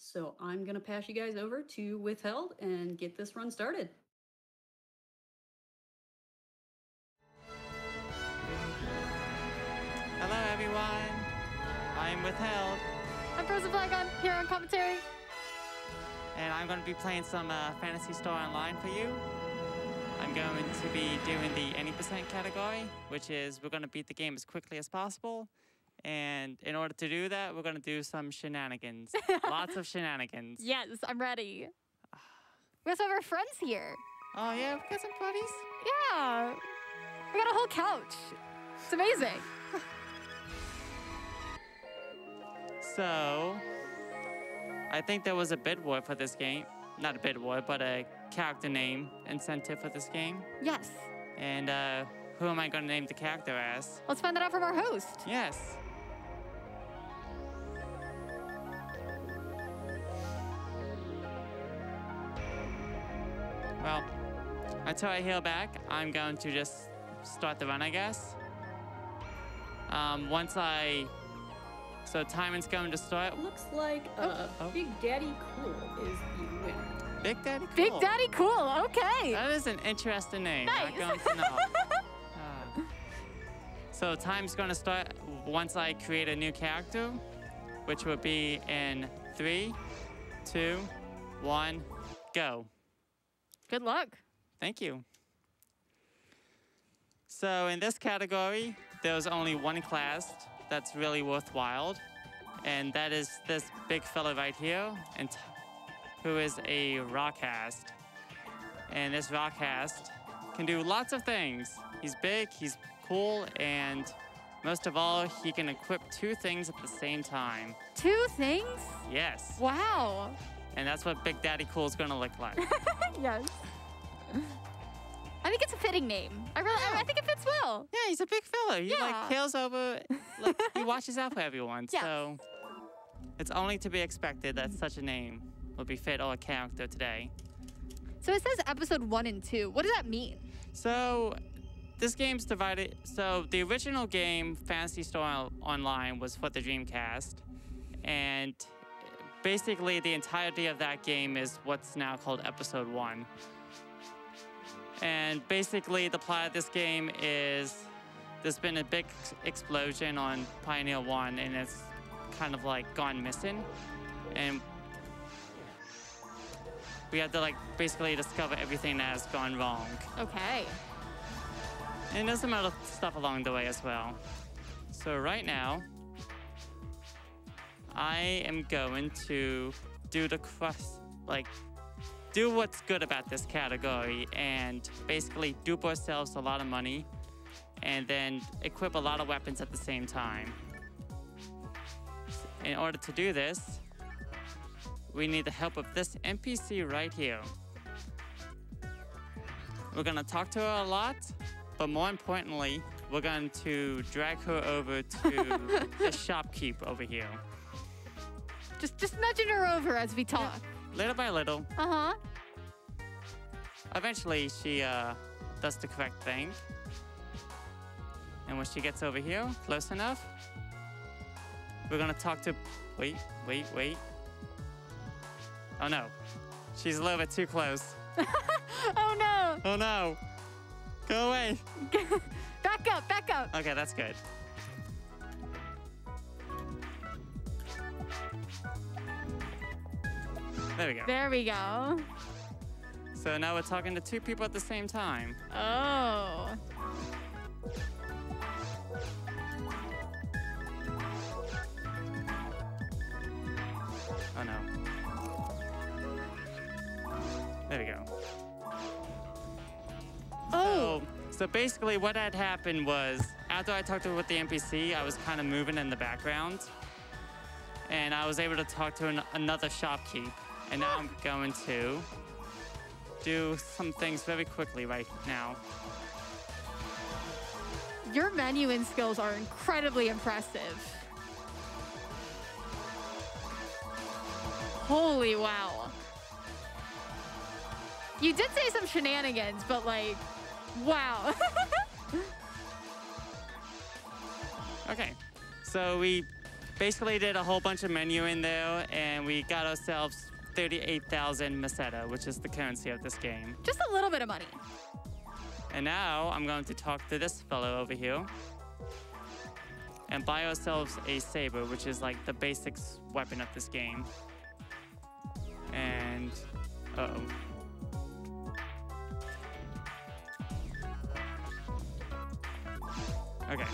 So I'm going to pass you guys over to Withhelde and get this run started. Hello everyone, I'm Withhelde. I'm frozenflygone here on commentary. And I'm going to be playing some Fantasy Star Online for you. I'm going to be doing the any percent category, which is we're going to beat the game as quickly as possible. And in order to do that, we're going to do some shenanigans. Lots of shenanigans. Yes, I'm ready. We also have our friends here. Oh yeah, we got some buddies. Yeah. We got a whole couch. It's amazing. So, I think there was a bid war for this game. Not a bid war, but a character name incentive for this game. Yes. And who am I going to name the character as? Let's find that out from our host. Yes. Well, until I heal back, I'm going to just start the run, I guess. So Timon's going to start. Looks like Big Daddy Cool is the winner. Big Daddy Cool. Big Daddy Cool, okay. That is an interesting name. Nice. Not going to know. So time's going to start once I create a new character, which will be in 3, 2, 1, go. Good luck. Thank you. So in this category, there's only one class that's really worthwhile, and that is this big fella right here, who is a rockcast. And this rockcast can do lots of things. He's big, he's cool, and most of all, he can equip 2 things at the same time. 2 things? Yes. Wow. And that's what Big Daddy Cool is going to look like. Yes. I think it's a fitting name. I think it fits well. Yeah, he's a big fella. He Yeah. cares over, he watches out for everyone. Yes. So it's only to be expected that such a name will be fit or a character today. So it says episode 1 and 2. What does that mean? So this game's divided. So the original game, Phantasy Star Online, was for the Dreamcast. And basically the entirety of that game is what's now called episode 1. And basically the plot of this game is there's been a big explosion on Pioneer 1 and it's kind of like gone missing. And we have to basically discover everything that has gone wrong. Okay. And there's some other stuff along the way as well. So right now, I am going to do the quest, do what's good about this category and basically dupe ourselves a lot of money and then equip a lot of weapons at the same time. In order to do this, we need the help of this NPC right here. We're gonna talk to her a lot, but more importantly, we're going to drag her over to the shopkeep over here. Just nudging her over as we talk. Little by little. Uh-huh. Eventually, she does the correct thing. And when she gets over here, close enough, we're gonna talk to... Wait. Oh no. She's a little bit too close. Oh no. Oh no. Go away. Back up. Okay, that's good. There we go. There we go. So now we're talking to 2 people at the same time. Oh. Oh no. There we go. Oh. So basically what had happened was after I talked to her with the NPC, I was kind of moving in the background. And I was able to talk to another shopkeep. And now I'm going to do some things very quickly right now. Your menuing skills are incredibly impressive. Holy wow. You did say some shenanigans, but wow. Okay, so we basically did a whole bunch of menu in there, and we got ourselves 38,000 meseta, which is the currency of this game. Just a little bit of money. And now I'm going to talk to this fellow over here and buy ourselves a saber, which is like the basics weapon of this game. And, uh-oh. Okay.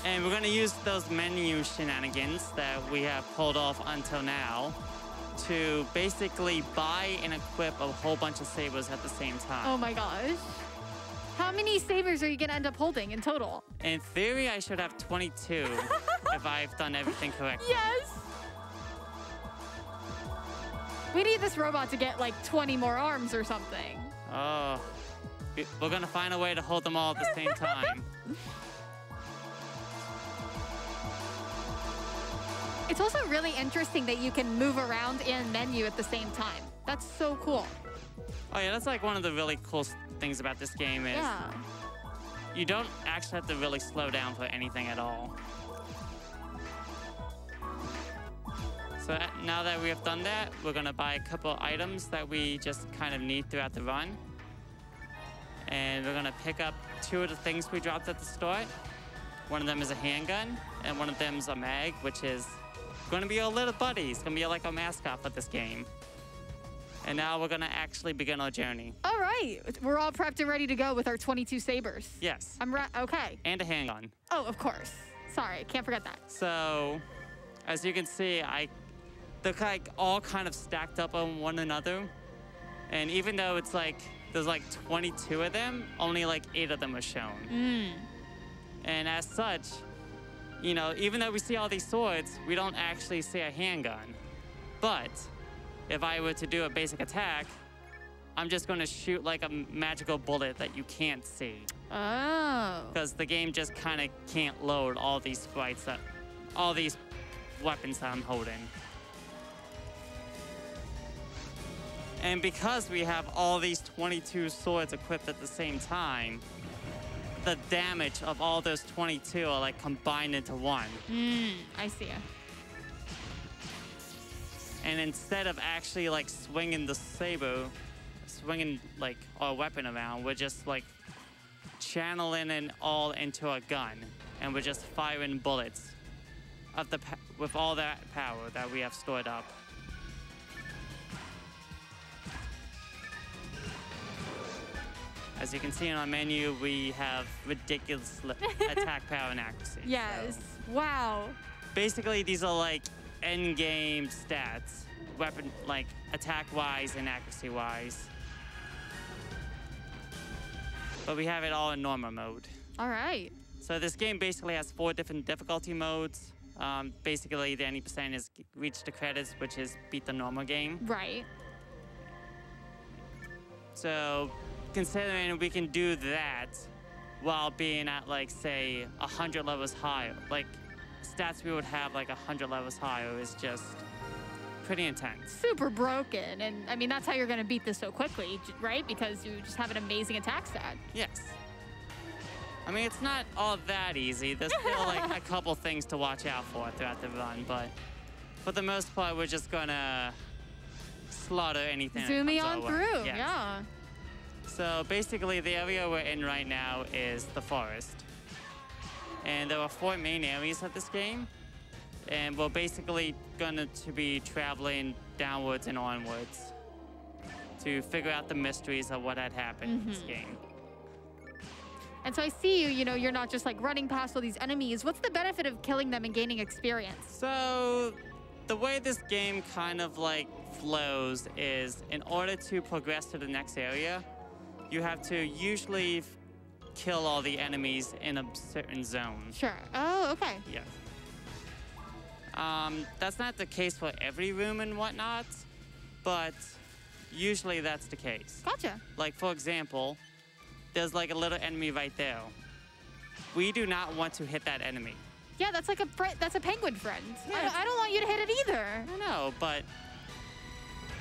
And we're gonna use those menu shenanigans that we have pulled off until now to basically buy and equip a whole bunch of sabers at the same time. Oh my gosh. How many sabers are you gonna end up holding in total? In theory, I should have 22 if I've done everything correctly. Yes! We need this robot to get like 20 more arms or something. Oh, we're gonna find a way to hold them all at the same time. It's also really interesting that you can move around in menu at the same time. That's so cool. Oh yeah, that's like one of the really cool things about this game is you don't actually have to really slow down for anything at all. So now that we have done that, we're gonna buy a couple items that we just kind of need throughout the run. And we're gonna pick up 2 of the things we dropped at the start. One of them is a handgun, and one of them is a mag, which is gonna be our little buddy. It's gonna be like a mascot for this game. And now we're gonna actually begin our journey. All right, we're all prepped and ready to go with our 22 sabers. Yes. Okay. And a handgun. Oh, of course. Sorry, can't forget that. So, as you can see, they're like all kind of stacked up on one another. And even though it's like, there's like 22 of them, only like 8 of them are shown. And as such, you know, even though we see all these swords, we don't actually see a handgun. But if I were to do a basic attack, I'm just going to shoot like a magical bullet that you can't see. Oh. Because the game just kind of can't load all these all these weapons that I'm holding. And because we have all these 22 swords equipped at the same time, the damage of all those 22 are like combined into one. I see. And instead of actually like swinging the saber, swinging like our weapon around, we're just like channeling it all into a gun, and we're just firing bullets with all that power that we have stored up. As you can see in our menu, we have ridiculous attack power and accuracy. Yes. So Wow. basically, these are like end-game stats, weapon, like attack-wise and accuracy-wise. But we have it all in normal mode. All right. So this game basically has 4 different difficulty modes. Basically, the 90% is reach the credits, which is beat the normal game. Right. So considering we can do that while being at like, say, 100 levels higher, like stats we would have like 100 levels higher is just pretty intense. Super broken. And I mean, that's how you're going to beat this so quickly, right? Because you just have an amazing attack stat. Yes. I mean, it's not all that easy. There's still like a couple things to watch out for throughout the run, but for the most part, we're just gonna slaughter anything that Zooming comes on our way. through, Yes. yeah. So basically, the area we're in right now is the forest. And there are 4 main areas of this game. And we're basically going to be traveling downwards and onwards to figure out the mysteries of what had happened in this game. And so I see you know, you're not just like running past all these enemies. What's the benefit of killing them and gaining experience? So the way this game kind of like flows is in order to progress to the next area, you have to usually kill all the enemies in a certain zone. Sure. Oh, okay. Yes. That's not the case for every room and whatnot, but usually that's the case. Gotcha. Like, for example, there's like a little enemy right there. We do not want to hit that enemy. Yeah, that's like that's a penguin friend. Yes. I don't want you to hit it either. I know, but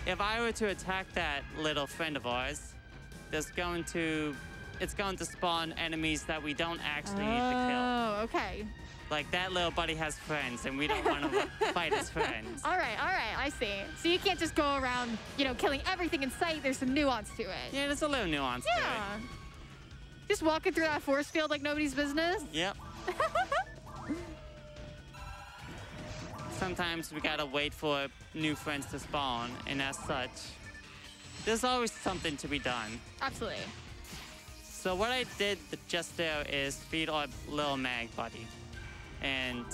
if I were to attack that little friend of ours, it's going to spawn enemies that we don't actually need to kill. Oh, okay. Like, that little buddy has friends, and we don't want to fight his friends. All right, I see. So you can't just go around, killing everything in sight. There's some nuance to it. Yeah, there's a little nuance to it. Just walking through that force field like nobody's business. Yep. Sometimes we gotta wait for new friends to spawn, and as such, there's always something to be done. Absolutely. So what I did just there is feed our little mag buddy. And,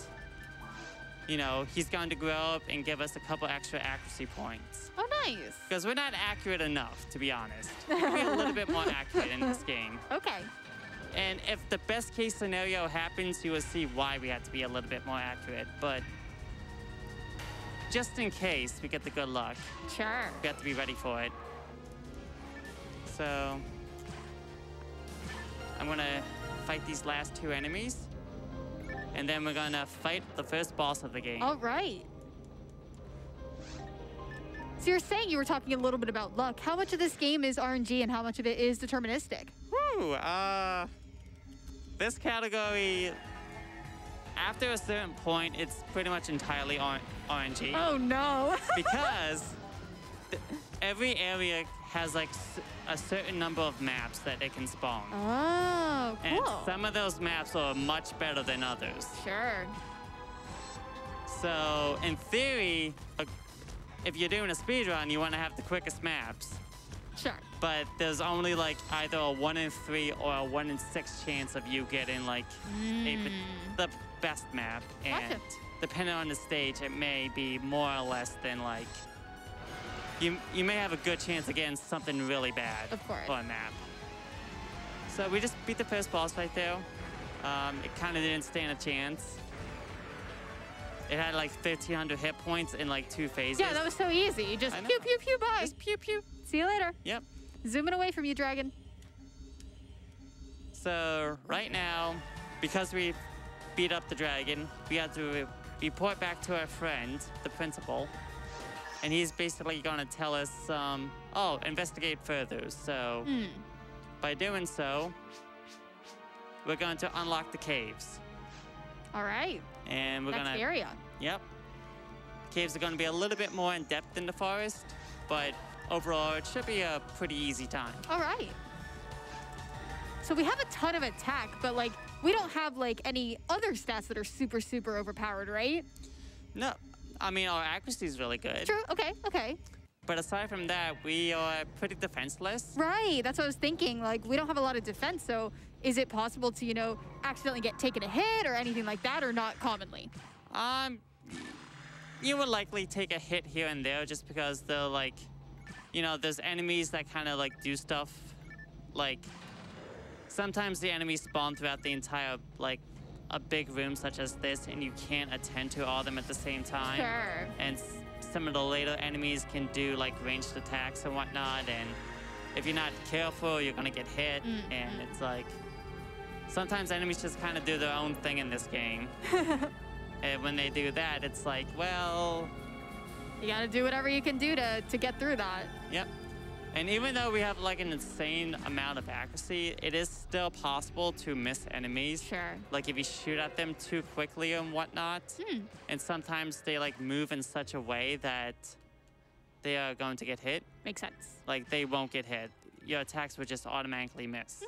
he's going to grow up and give us a couple extra accuracy points. Oh, nice. Because we're not accurate enough, to be honest. We'll be a little bit more accurate in this game. Okay. And if the best case scenario happens, you will see why we had to be a little bit more accurate. But just in case we get the good luck, Sure. we have to be ready for it. So I'm going to fight these last two enemies. And then we're gonna fight the first boss of the game. All right. So you're saying you were talking a little bit about luck. How much of this game is RNG and how much of it is deterministic? Whew, this category, after a certain point, it's pretty much entirely RNG. Oh no. Because every area has like a certain number of maps that it can spawn. Oh, cool. And some of those maps are much better than others. Sure. So, in theory, if you're doing a speedrun, you want to have the quickest maps. Sure. But there's only like either a 1 in 3 or a 1 in 6 chance of you getting like the best map. And Gotcha. depending on the stage, it may be more or less than like you may have a good chance of getting something really bad Of course. for a map. So we just beat the first boss right there. It kind of didn't stand a chance. It had like 1,500 hit points in like 2 phases. Yeah, that was so easy. Just pew, pew, pew, bye. Just pew, pew. See you later. Yep. Zooming away from you, dragon. So right now, because we beat up the dragon, we have to report back to our friend, the principal. And he's basically going to tell us, investigate further. So by doing so, we're going to unlock the caves. All right. And we're Next going to... area. Yep. Caves are going to be a little bit more in depth in the forest, but overall, it should be a pretty easy time. All right. So we have a ton of attack, but like we don't have like any other stats that are super, super overpowered, right? No, I mean, our accuracy is really good. True. Okay. But aside from that, we are pretty defenseless. Right. That's what I was thinking. Like we don't have a lot of defense, so is it possible to, accidentally get taken a hit or anything like that, or not commonly? You would likely take a hit here and there just because they're like, there's enemies that kind of like do stuff. Like, sometimes the enemies spawn throughout the entire, like, a big room such as this, and you can't attend to all of them at the same time. Sure. And some of the later enemies can do, like, ranged attacks and whatnot, and if you're not careful, you're gonna get hit, and it's like, sometimes enemies just kind of do their own thing in this game. And when they do that, it's like, well... You gotta do whatever you can do to get through that. Yep. And even though we have like an insane amount of accuracy, it is still possible to miss enemies. Sure. Like if you shoot at them too quickly and whatnot. And sometimes they like move in such a way that they are going to get hit. Makes sense. Like they won't get hit. Your attacks would just automatically miss.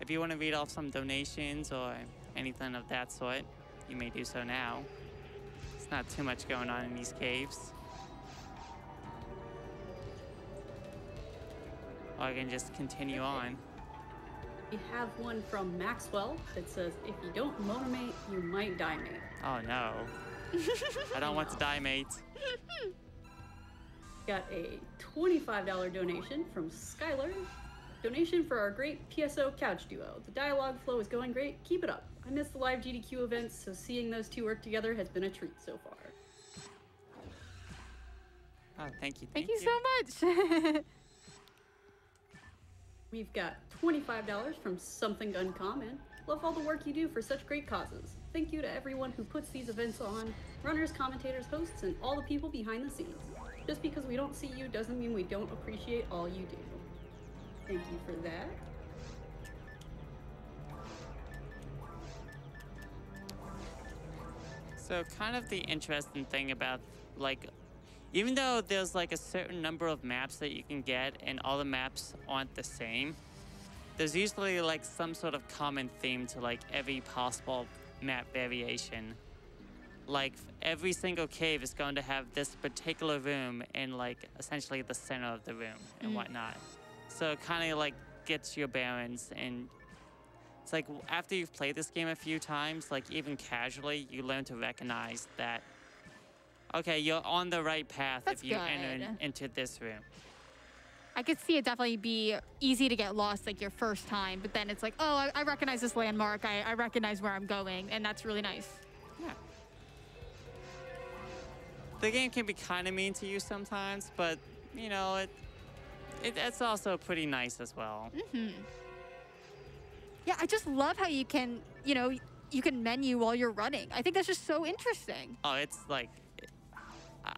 If you want to read off some donations or anything of that sort, you may do so now. It's not too much going on in these caves. Or I can just continue on. We have one from Maxwell that says, if you don't monomate, you might die, mate. Oh no. I don't want to die, mate. Got a $25 donation from Skylar. Donation for our great PSO couch duo. The dialogue flow is going great. Keep it up. I missed the live GDQ events, so seeing those two work together has been a treat so far. Oh, thank you. Thank you so much. We've got $25 from Something Uncommon. Love all the work you do for such great causes. Thank you to everyone who puts these events on, runners, commentators, hosts, and all the people behind the scenes. Just because we don't see you doesn't mean we don't appreciate all you do. Thank you for that. So kind of the interesting thing about, like, even though there's like a certain number of maps that you can get and all the maps aren't the same, there's usually like some sort of common theme to like every possible map variation. Like every single cave is going to have this particular room in like essentially the center of the room and whatnot. So it kind of like gets your bearings, and it's like after you've played this game a few times, like even casually, you learn to recognize that, okay, you're on the right path That's if you good. enter into this room. I could see it definitely be easy to get lost like your first time, but then it's like, oh, I recognize this landmark. I recognize where I'm going, and that's really nice. Yeah. The game can be kind of mean to you sometimes, but you know, it's also pretty nice as well. Yeah, I just love how you can, you can menu while you're running. I think that's just so interesting. Oh, it's like,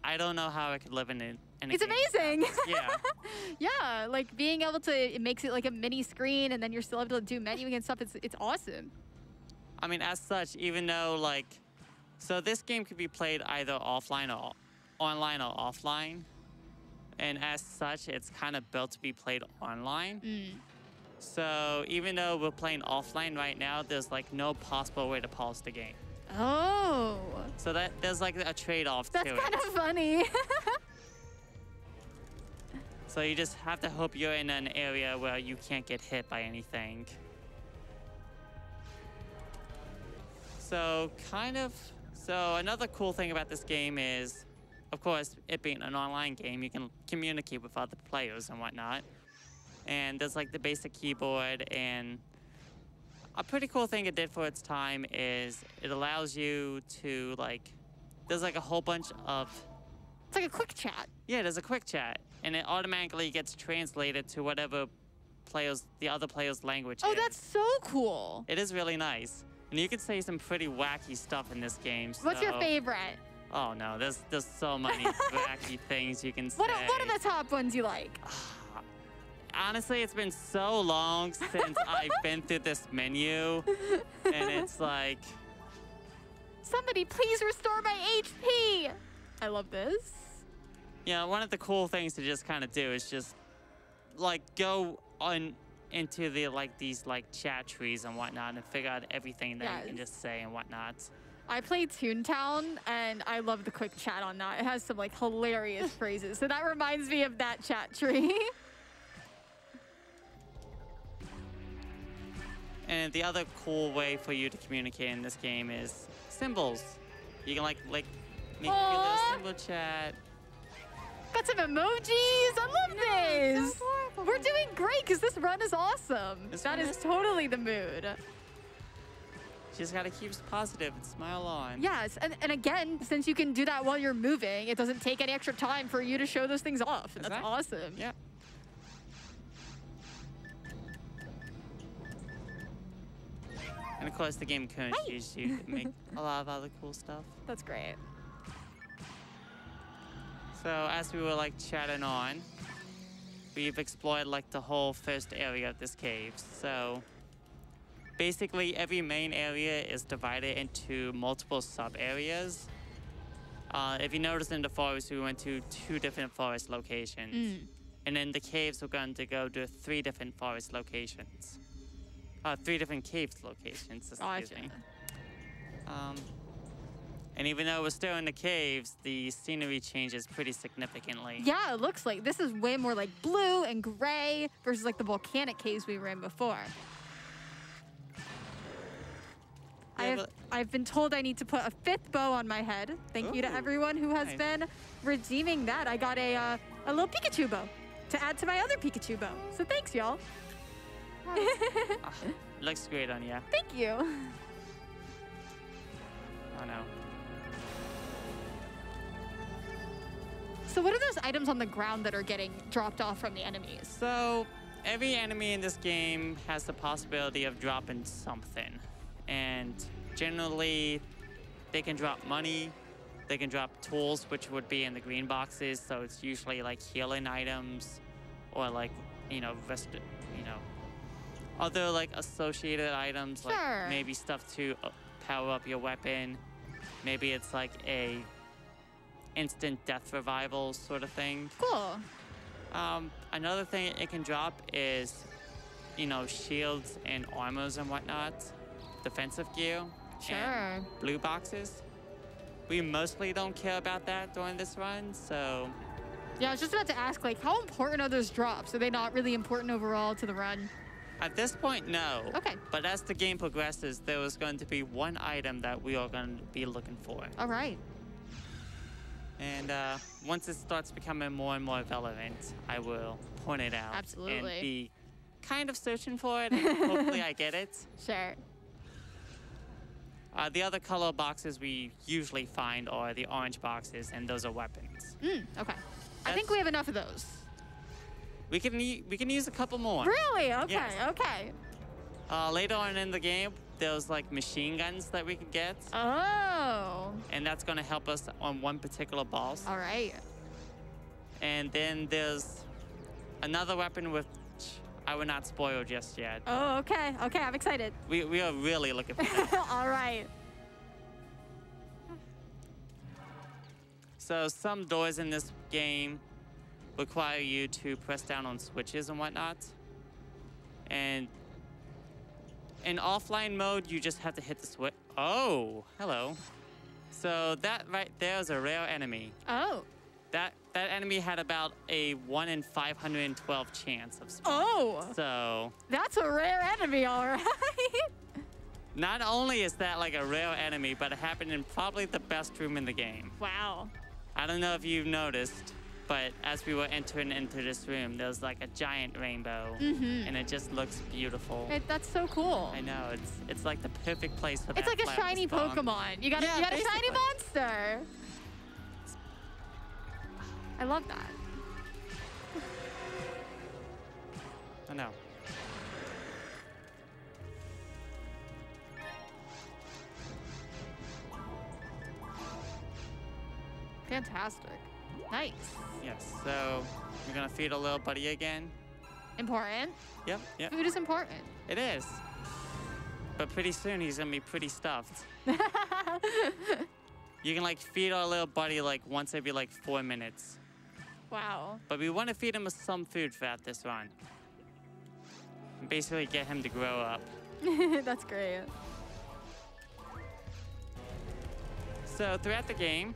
I don't know how I could live in a It's game. amazing. Yeah. Yeah, like being able to, it makes it like a mini screen, and then you're still able to do menuing and stuff. It's awesome. I mean, as such, even though like, so this game could be played either offline or online or offline. And as such, it's kind of built to be played online. So even though we're playing offline right now, there's like no possible way to pause the game. Oh, So that there's like a trade-off that's to kind it. of funny. So you just have to hope you're in an area where you can't get hit by anything. So another cool thing about this game is, of course, it being an online game, you can communicate with other players and whatnot. And there's like the basic keyboard, and a pretty cool thing it did for its time is it allows you to like, there's like a whole bunch of, It's like a quick chat. yeah, there's a quick chat, and it automatically gets translated to whatever the other player's language Oh, is. that's so cool. It is really nice. And you can say some pretty wacky stuff in this game. What's your so- favorite? Oh no, there's so many wacky things you can say. What are the top ones you like? Honestly, it's been so long since I've been through this menu, and it's like, Somebody please restore my HP. I love this. you know, one of the cool things to just kind of do is just like go on into the like these like chat trees and whatnot and figure out everything that you can Yes. just say and whatnot. I played Toontown, and I love the quick chat on that. It has some like hilarious phrases, so that reminds me of that chat tree. And the other cool way for you to communicate in this game is symbols. You can like make your little Aw. symbol chat. Got some emojis. I love this. so adorable. We're doing great because this run is awesome. This That run is is- totally the mood. You just gotta keep positive and smile on. Yes, and again, since you can do that while you're moving, it doesn't take any extra time for you to show those things off. And that's Exactly. awesome. Yeah. And of course, the game encourages you to make a lot of other cool stuff. That's great. So as we were like chatting on, we've explored like the whole first area of this cave. So basically every main area is divided into multiple sub areas. If you notice in the forest, we went to 2 different forest locations. And in the caves, we're going to go to 3 different forest locations. 3 different caves locations, excuse Gotcha. me. And even though we're still in the caves, the scenery changes pretty significantly. Yeah, it looks like this is way more like blue and gray versus like the volcanic caves we were in before. Yeah, but- I've been told I need to put a 5th bow on my head. Thank you to Ooh, everyone who has nice. been redeeming that. I got a little Pikachu bow to add to my other Pikachu bow. So thanks, y'all. Ah, looks great on you. Thank you. Oh no. So what are those items on the ground that are getting dropped off from the enemies? So every enemy in this game has the possibility of dropping something. And generally, they can drop money, They can drop tools, which would be in the green boxes. So it's usually like healing items, or like other like associated items, Sure. like maybe stuff to power up your weapon. Maybe it's like a instant death revival sort of thing. Cool. Another thing it can drop is, shields and armors and whatnot, defensive gear, Sure. and blue boxes. We mostly don't care about that during this run, so Yeah, I was just about to ask, like, how important are those drops? Are they not really important overall to the run? at this point, no. Okay. But as the game progresses, there is going to be one item that we are going to be looking for. All right. And once it starts becoming more and more relevant, I will point it out. Absolutely. And be kind of searching for it, and hopefully I get it. Sure. The other color boxes we usually find are the orange boxes, and those are weapons. Okay. I think we have enough of those. We can use a couple more. Really? Okay. Yes. Okay. Later on in the game, there's like machine guns that we can get, Oh. and that's going to help us on one particular boss. All right. And then there's another weapon which I will not spoil just yet. Oh, okay. Okay, I'm excited. We are really looking for that. All right. So some doors in this game require you to press down on switches and whatnot. And in offline mode, you just have to hit the switch. Oh, hello. So that right there is a rare enemy. Oh. That enemy had about a 1 in 512 chance of spawning. Oh. So That's a rare enemy, all right. not only is that like a rare enemy, but it happened in probably the best room in the game. Wow. I don't know if you've noticed, but as we were entering into this room, there was like a giant rainbow, and it just looks beautiful. That's so cool. I know, it's like the perfect place for that. It's like a flower to shiny spawn. Pokemon. You got a shiny basically. monster. I love that. I know. Fantastic. Nice. Yes, so we're gonna feed a little buddy again. Important. Yep. Food is important. It is. But pretty soon he's gonna be pretty stuffed. You can like feed our little buddy like once every like 4 minutes. Wow. But we want to feed him with some food throughout this run. And basically get him to grow up. That's great. So throughout the game,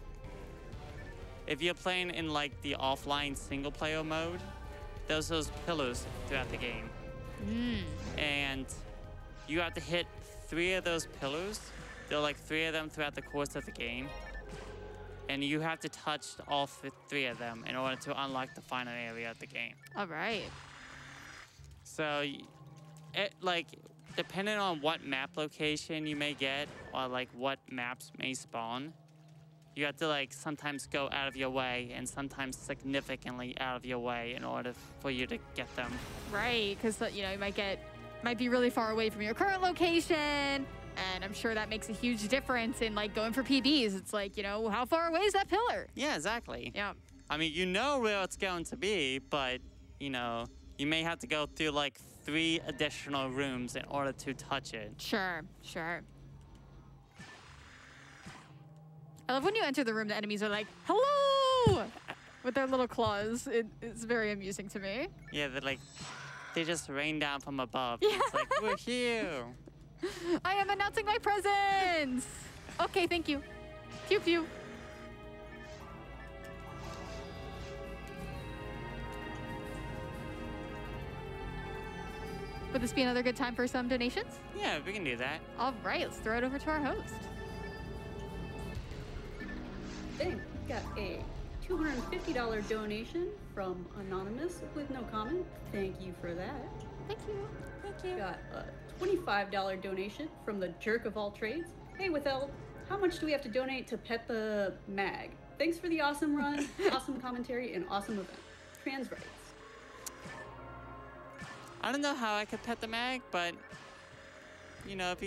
if you're playing in like the offline single player mode, there's those pillars throughout the game. And you have to hit 3 of those pillars. There are like 3 of them throughout the course of the game. And you have to touch all 3 of them in order to unlock the final area of the game. All right. So, depending on what map location you may get, or like what maps may spawn, you have to like sometimes go out of your way and sometimes significantly out of your way in order for you to get them. Right, because you might be really far away from your current location, and I'm sure that makes a huge difference in like going for PBs. It's like, how far away is that pillar? Yeah, exactly. Yeah. I mean, you know where it's going to be, but you may have to go through like 3 additional rooms in order to touch it. Sure. I love when you enter the room, the enemies are like, hello, with their little claws. It's very amusing to me. Yeah, they just rain down from above. Yeah. It's like, we're here. I am announcing my presence. Okay, thank you. Pew pew. Would this be another good time for some donations? Yeah, we can do that. All right, let's throw it over to our host. Dang, we got a $250 donation from Anonymous with no comment. Thank you for that. Thank you. We got a $25 donation from the jerk of all trades. Hey, Withhelde, how much do we have to donate to pet the mag? Thanks for the awesome run, awesome commentary, and awesome event. Trans rights. I don't know how I could pet the mag, but if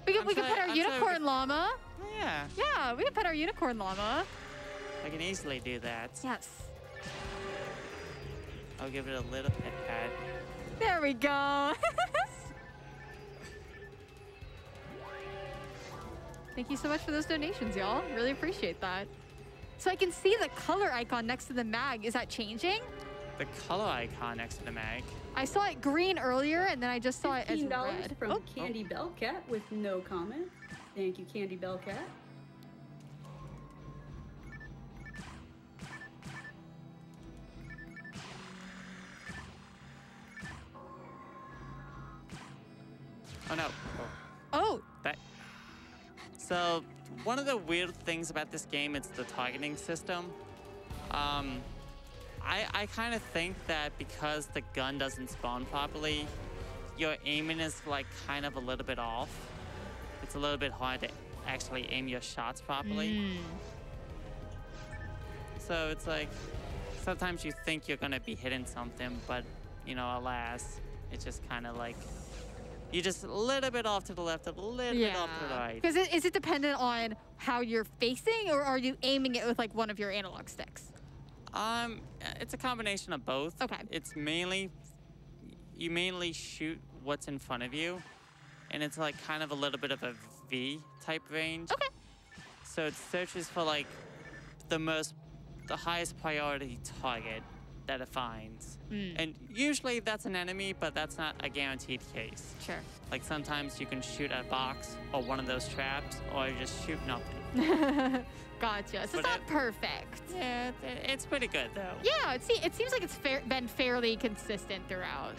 We can pet our unicorn llama. Oh, yeah. Yeah, we can pet our unicorn llama. I can easily do that. Yes. I'll give it a little pet pat. There we go. Thank you so much for those donations, y'all. Really appreciate that. So I can see the color icon next to the mag. Is that changing? The color icon next to the mag. I saw it green earlier, and then I just saw it as $15 red. from Candy Bellcat with no comment. Thank you, Candy Bellcat. Oh no. Oh. That. So one of the weird things about this game is the targeting system. I kind of think that because the gun doesn't spawn properly, your aiming is like kind of a little bit off. It's a little bit hard to actually aim your shots properly. So it's like sometimes you think you're gonna be hitting something, but you know, alas, it's just kind of like you're just a little bit off to the left, a little bit off to the right. Because is it dependent on how you're facing, or are you aiming it with like one of your analog sticks? It's a combination of both. Okay. It's mainly, you mainly shoot what's in front of you, and it's like kind of a little bit of a V type range. Okay. So it searches for like the highest priority target that it finds. And usually that's an enemy, but that's not a guaranteed case. Sure. Like sometimes you can shoot at a box or one of those traps, or you just shoot nothing. Gotcha. So it's not perfect. Yeah, it's pretty good though. Yeah, it seems like it's been fairly consistent throughout.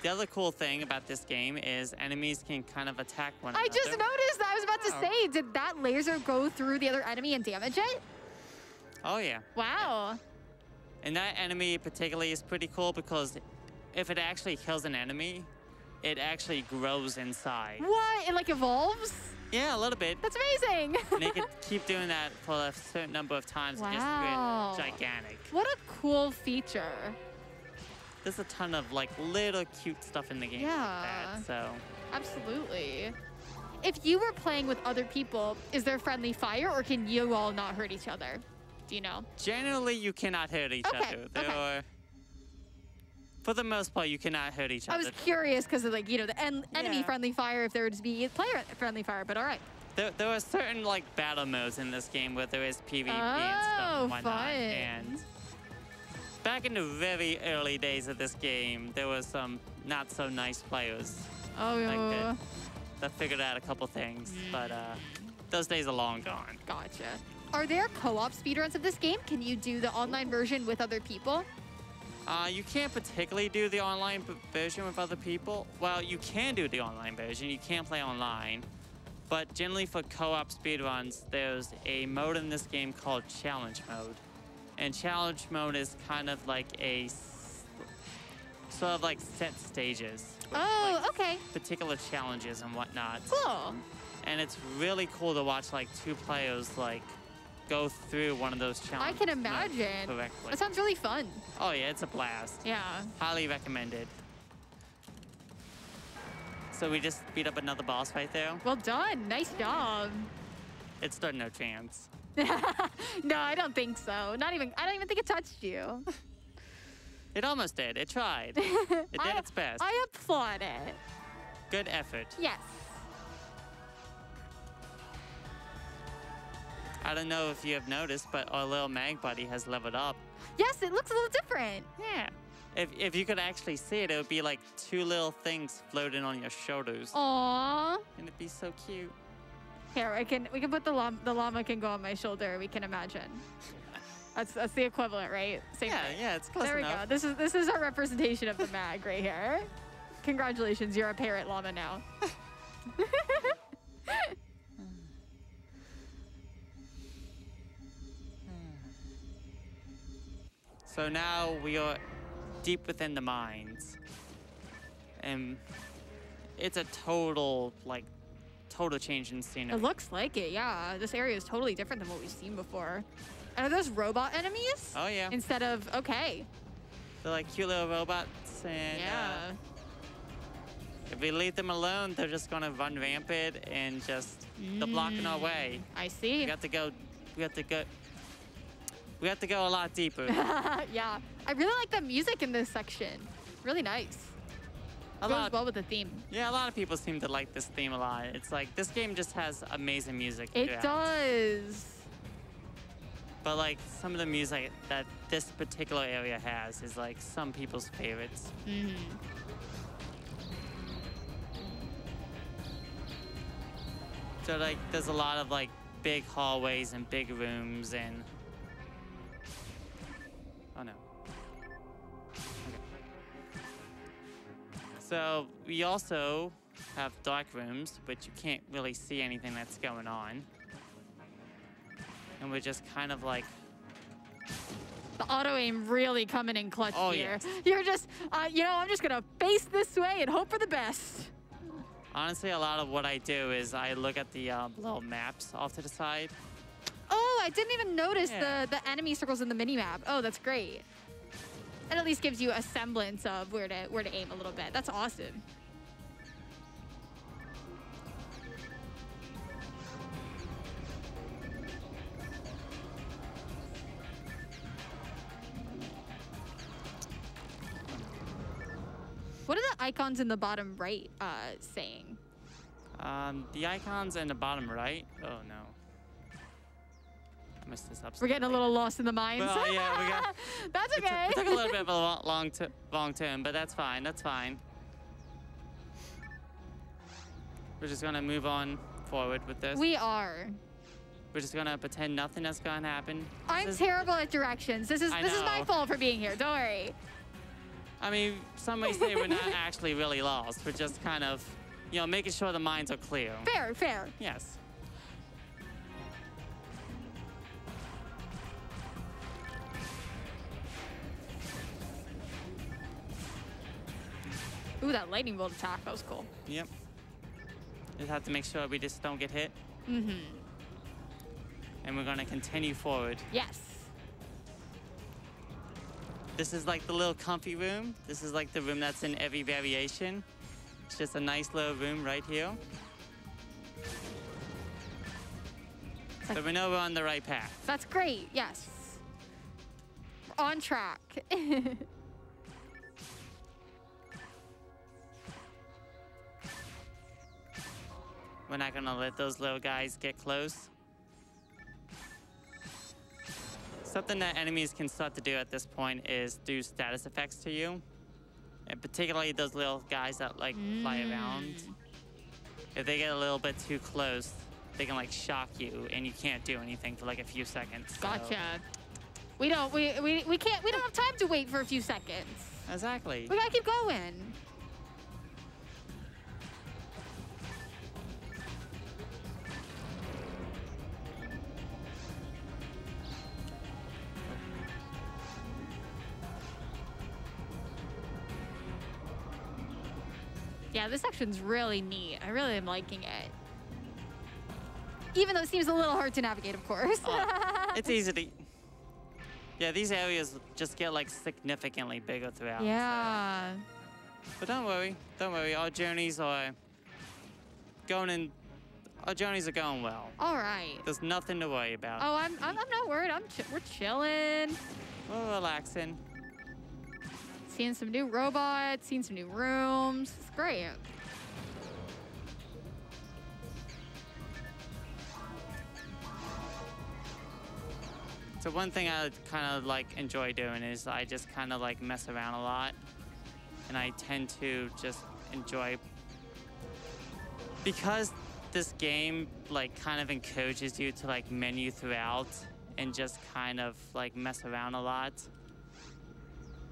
The other cool thing about this game is enemies can kind of attack one another. I just noticed that. I was about to say, did that laser go through the other enemy and damage it? Oh yeah. Wow. And that enemy particularly is pretty cool because if it actually kills an enemy, it actually grows inside. What? It like evolves? Yeah, a little bit. That's amazing. And it can keep doing that for a certain number of times and just get gigantic. What a cool feature. There's a ton of like little cute stuff in the game like that, so. Absolutely. If you were playing with other people, is there friendly fire, or can you all not hurt each other? Do you know? Generally, you cannot hurt each other. For the most part, you cannot hurt each other. I was curious because of like, you know, the enemy friendly fire, if there would be player friendly fire, but all right. There are certain like battle modes in this game where there is PvP and stuff and whatnot. Fun. And back in the very early days of this game, there were some not so nice players. That figured out a couple things, but those days are long gone. Gotcha. Are there co-op speedruns of this game? Can you do the online version with other people? You can't particularly do the online version with other people. Well, you can do the online version. You can play online. But generally for co-op speedruns, there's a mode in this game called Challenge Mode. And Challenge Mode is kind of like a sort of like set stages. With, okay. Particular challenges and whatnot. Cool. And it's really cool to watch like two players like go through one of those challenges. I can imagine. Correctly. That sounds really fun. Oh yeah, it's a blast. Yeah. Highly recommended. So we just beat up another boss fight there. Well done. Nice job. It stood no chance. No, I don't think so. I don't even think it touched you. It almost did. It tried. It did its best. I applaud it. Good effort. Yes. I don't know if you have noticed, but our little mag buddy has leveled up. Yes, it looks a little different. Yeah. If you could actually see it, it would be like two little things floating on your shoulders. Aww. And it'd be so cute. Here, we can put the llama can go on my shoulder. We can imagine. That's the equivalent, right? Same thing. Yeah, it's close enough. There we go. This is our representation of the mag right here. Congratulations, you're a parrot llama now. So now we are deep within the mines. And it's a total change in scenery. It looks like it, yeah. This area is totally different than what we've seen before. Are those robot enemies? Oh yeah. Instead of, okay. They're like cute little robots, and Yeah. if we leave them alone, they're just gonna run rampant and just they're blocking our way. I see. We have to go. We have to go. We have to go a lot deeper. Yeah. I really like the music in this section. Really nice. Goes well with the theme. Yeah, a lot of people seem to like this theme a lot. It's like this game just has amazing music. It throughout. does. But like some of the music that this particular area has is like some people's favorites. So like there's a lot of like big hallways and big rooms and oh no. Okay. So we also have dark rooms, which you can't really see anything that's going on. And we're just kind of like The auto aim really coming in clutch here. yes. You're just, you know, I'm just gonna face this way and hope for the best. honestly a lot of what I do is I look at the little maps off to the side. Oh, I didn't even notice Yeah. the enemy circles in the mini map. Oh, that's great. It at least gives you a semblance of where to aim a little bit. That's awesome. What are the icons in the bottom right saying? The icons in the bottom right. Oh no. I messed this up. We're getting a slightly. little lost in the mines. Well, yeah, we got. That's okay. It took a little bit of a long turn, but that's fine. That's fine. We're just gonna move on forward with this. We are. We're just gonna pretend nothing is gonna happen. I'm This is- terrible at directions. This is my know. fault for being here. Don't worry. I mean, some may say we're not actually really lost. We're just kind of, you know, making sure the minds are clear. Fair, fair. Yes. Ooh, that lightning bolt attack. That was cool. Yep. Just have to make sure we just don't get hit. Mm-hmm. And we're gonna continue forward. Yes. This is like the little comfy room. This is like the room that's in every variation. It's just a nice little room right here. So we know we're on the right path. That's great. Yes. We're on track. We're not gonna let those little guys get close. Something that enemies can start to do at this point is do status effects to you. And particularly those little guys that like fly around. If they get a little bit too close, they can like shock you and you can't do anything for like a few seconds. So- Gotcha. We don't have time to wait for a few seconds. Exactly. We gotta keep going. Yeah, this section's really neat. I really am liking it. Even though it seems a little hard to navigate, of course. It's easy to. Yeah, these areas just get like significantly bigger throughout. Yeah. But don't worry, our journeys are going well. All right. There's nothing to worry about. Oh, I'm not worried. We're chilling. We're relaxing. Seeing some new robots, seeing some new rooms. It's great. So one thing I kind of like enjoy doing is I just kind of like mess around a lot. And I tend to just enjoy, because this game like kind of encourages you to like menu throughout and just kind of like mess around a lot.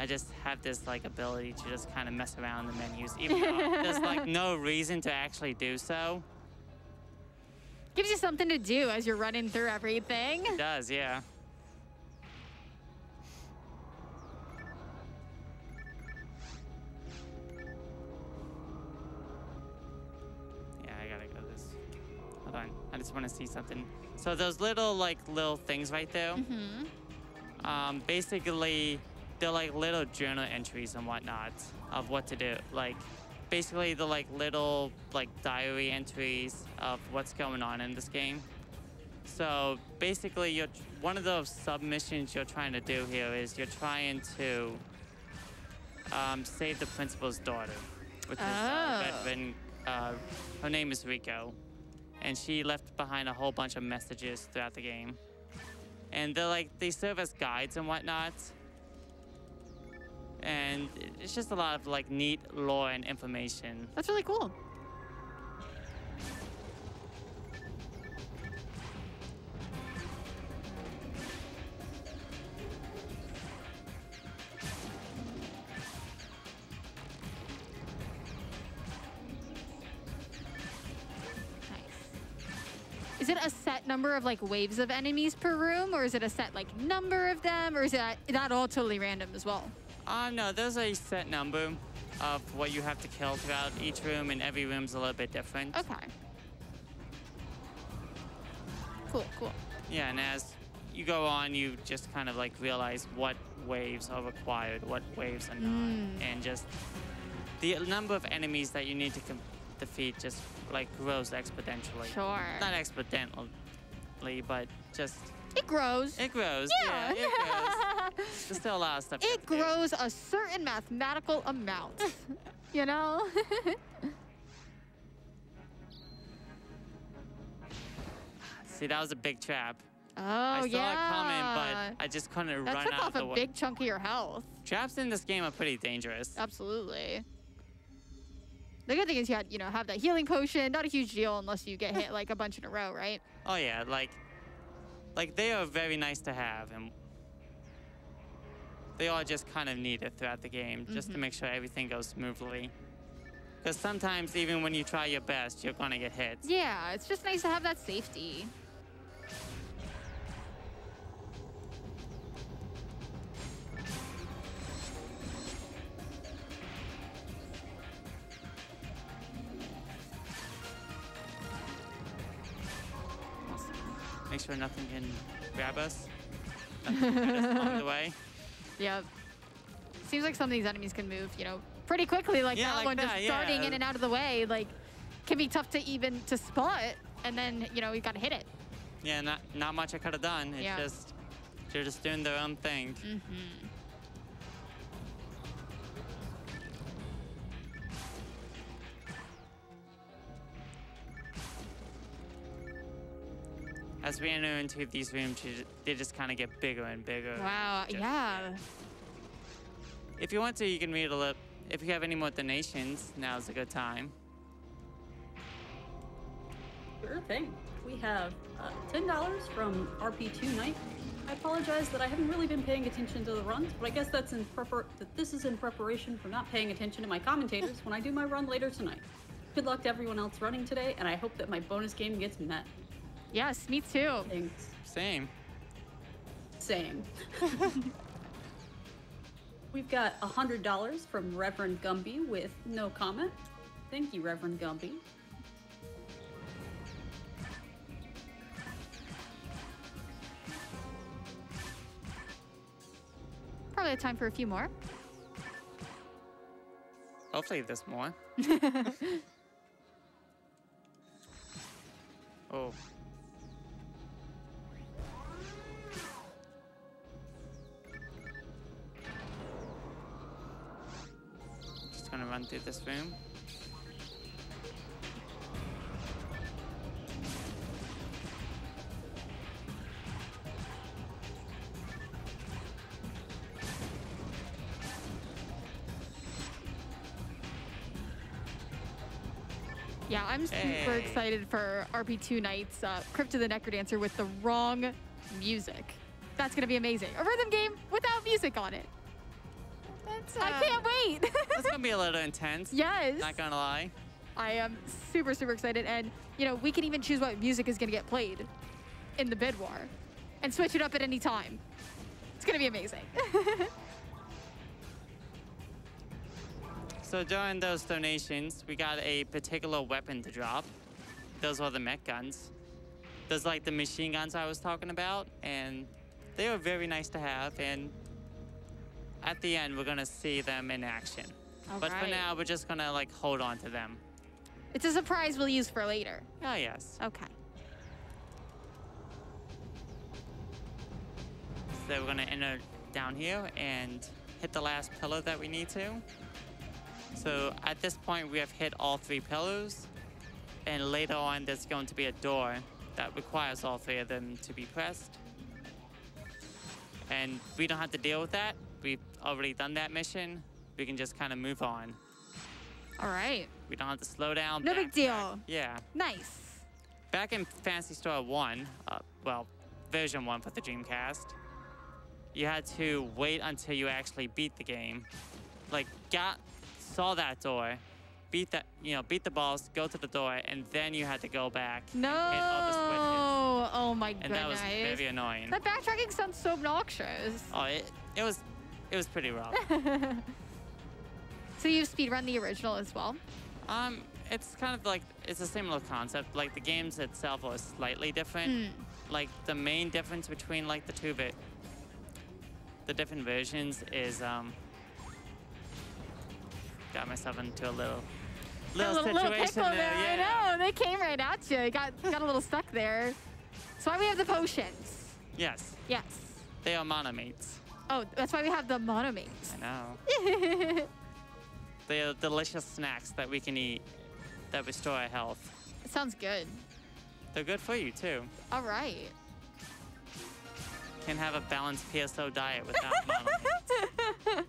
I just have this like ability to just kind of mess around in the menus, even though there's like no reason to actually do so. Gives you something to do as you're running through everything. It does, yeah. Yeah, I gotta go this. Hold on. I just want to see something. So those little things right there. Basically, they're like little journal entries and whatnot of what to do. Like, basically, they're like little diary entries of what's going on in this game. So basically, one of those submissions you're trying to do here is you're trying to save the principal's daughter, which is a veteran. Her name is Rico, and she left behind a whole bunch of messages throughout the game. And they serve as guides and whatnot. And it's just a lot of neat lore and information. That's really cool. Is it a set number of waves of enemies per room, or is it a set number of them, or is that all totally random as well? No, there's a set number of what you have to kill throughout each room, and every room's a little bit different. Okay. Cool. Yeah, and as you go on, you just kind of realize what waves are required, what waves are not, and just the number of enemies that you need to defeat just grows exponentially. Sure. Not exponentially, but just it grows. It grows. Yeah. It grows. There's still a lot of stuff. It grows a certain mathematical amount. You know? See, that was a big trap. Oh, I saw yeah. it coming, but I just couldn't run out of the way. That took off a big chunk of your health. Traps in this game are pretty dangerous. Absolutely. The good thing is you have that healing potion. Not a huge deal unless you get hit a bunch in a row, right? Oh yeah, they are very nice to have, and they are just kind of needed throughout the game just to make sure everything goes smoothly. Because sometimes even when you try your best, you're gonna get hit. Yeah, it's just nice to have that safety. Make sure nothing can grab us. Nothing can get us along the way. Yep. Seems like some of these enemies can move, pretty quickly. That one, just darting in and out of the way, can be tough to spot. And then, you gotta hit it. Yeah, not much I could have done. It's just, they're just doing their own thing. As we enter into these rooms, they just kind of get bigger and bigger. Wow, yeah. If you want to, you can read a little. If you have any more donations, now's a good time. Sure thing. We have $10 from RP2 Night. I apologize that I haven't really been paying attention to the runs, but I guess that this is in preparation for not paying attention to my commentators when I do my run later tonight. Good luck to everyone else running today, and I hope that my bonus game gets met. Yes, me too. Thanks. Same. We've got $100 from Reverend Gumby with no comment. Thank you, Reverend Gumby. Probably have time for a few more. Hopefully there's more. Oh. Just gonna run through this room. Yeah, I'm super excited for RP2 Night's Crypt of the Necrodancer with the wrong music. That's gonna be amazing. A rhythm game without music on it. I can't wait. That's gonna be a little intense. Yes. Not gonna lie. I am super, super excited. And, you know, we can even choose what music is gonna get played in the bid war and switch it up at any time. It's gonna be amazing. So during those donations, we got a particular weapon to drop. Those are the mech guns. There's like the machine guns I was talking about, and they were very nice to have. And at the end, we're gonna see them in action. But for now, we're just gonna like hold on to them. It's a surprise we'll use for later. Oh, yes. Okay. So we're gonna enter down here and hit the last pillar that we need to. So at this point, we have hit all 3 pillars. And later on, there's going to be a door that requires all 3 of them to be pressed. And we don't have to deal with that. We've already done that mission. We can just kind of move on. All right. We don't have to slow down. No big deal. Yeah. Nice. Back in Phantasy Star 1, well, version 1 for the Dreamcast, you had to wait until you actually beat the game. Like, saw that door, beat the boss, go to the door, and then you had to go back No. and hit all the switches. Oh my goodness. And that was very annoying. That backtracking sounds so obnoxious. Oh, it was pretty rough. So you've speedrun the original as well? It's kind of like, it's a similar concept. Like, the games itself are slightly different. Like, the main difference between, like, the different versions is, got myself into a little situation pickle there. Yeah. I know, they came right at you. Got a little stuck there. That's why we have the potions. Yes. Yes. They are monomates. Oh, that's why we have the monomates. I know. They are delicious snacks that we can eat that restore our health. It sounds good. They're good for you, too. All right. Can have a balanced PSO diet without monomates.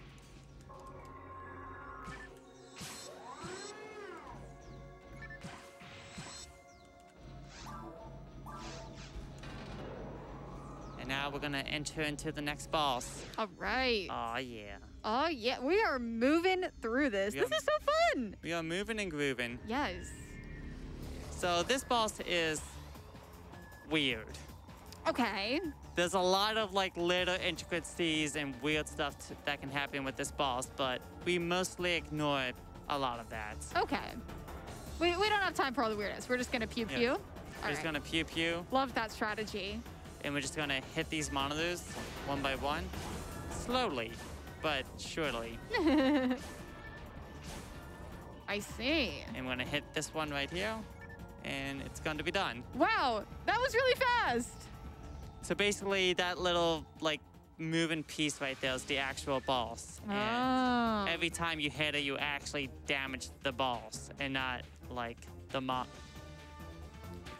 And now we're going to enter into the next boss. All right. Oh, yeah. Oh, yeah. We are moving through this. This is so fun. We are moving and grooving. Yes. So this boss is weird. Okay. There's a lot of like little intricacies and weird stuff that can happen with this boss, but we mostly ignore a lot of that. Okay. We don't have time for all the weirdness. We're just going to pew pew. Yeah. All We're just going to pew pew. Love that strategy. And we're just going to hit these monitors one by one. Slowly, but surely. I see. And we're going to hit this one right here. And it's going to be done. Wow, that was really fast. So basically, that little like moving piece right there is the actual boss. And every time you hit it, you actually damage the boss, and not like the mob.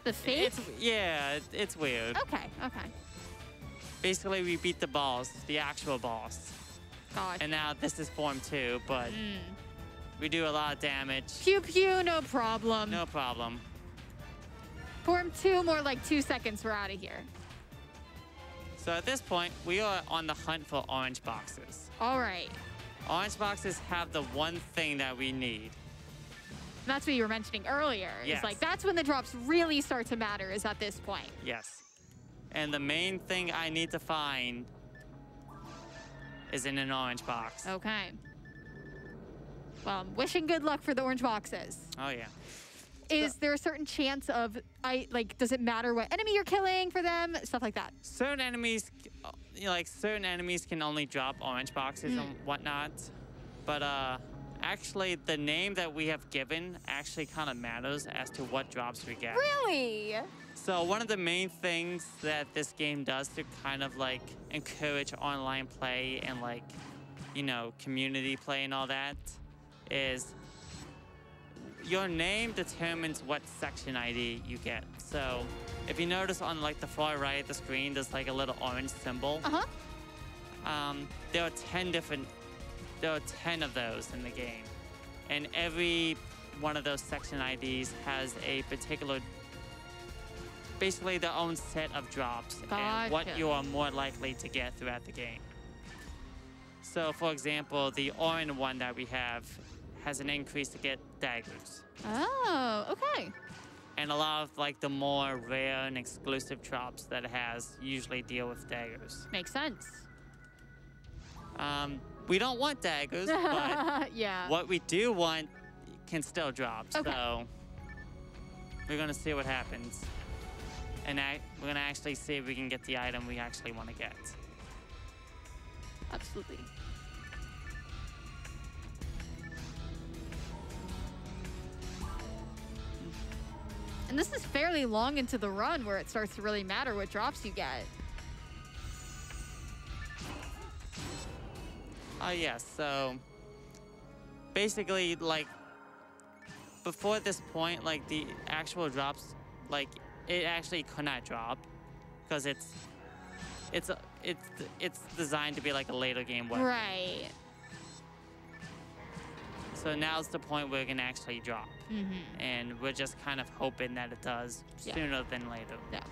The fake? It's weird. Okay. Basically, we beat the boss, the actual boss. Gosh. And now this is form 2, but we do a lot of damage. Pew pew, no problem. No problem. Form 2, more like 2 seconds, we're out of here. So at this point, we are on the hunt for orange boxes. All right. Orange boxes have the one thing that we need. That's what you were mentioning earlier. Yes. It's like that's when the drops really start to matter, is at this point. Yes. And the main thing I need to find is in an orange box. Okay. Well, I'm wishing good luck for the orange boxes. Oh, yeah. Is there a certain chance of, does it matter what enemy you're killing for them? Stuff like that. Certain enemies can only drop orange boxes and whatnot. But actually, the name that we have given actually kind of matters as to what drops we get. Really? So one of the main things that this game does to kind of like encourage online play and like, community play and all that is your name determines what section ID you get. So if you notice on like the far right of the screen, there's like a little orange symbol. There are 10 of those in the game. And every one of those section IDs has a particular, basically their own set of drops and what you are more likely to get throughout the game. So for example, the orange one that we have has an increase to get daggers. Oh, okay. And a lot of like the more rare and exclusive drops that it has usually deal with daggers. Makes sense. We don't want daggers, but yeah. what we do want can still drop. Okay. So we're gonna see what happens. And we're gonna actually see if we can get the item we actually want to get. Absolutely. And this is fairly long into the run where it starts to really matter what drops you get. Yes, so basically, like, before this point, like, the actual drops, like, it actually could not drop because it's designed to be like a later game weapon. Right. So now's the point where it can actually drop. Mm-hmm. And we're just kind of hoping that it does sooner than later. Yeah.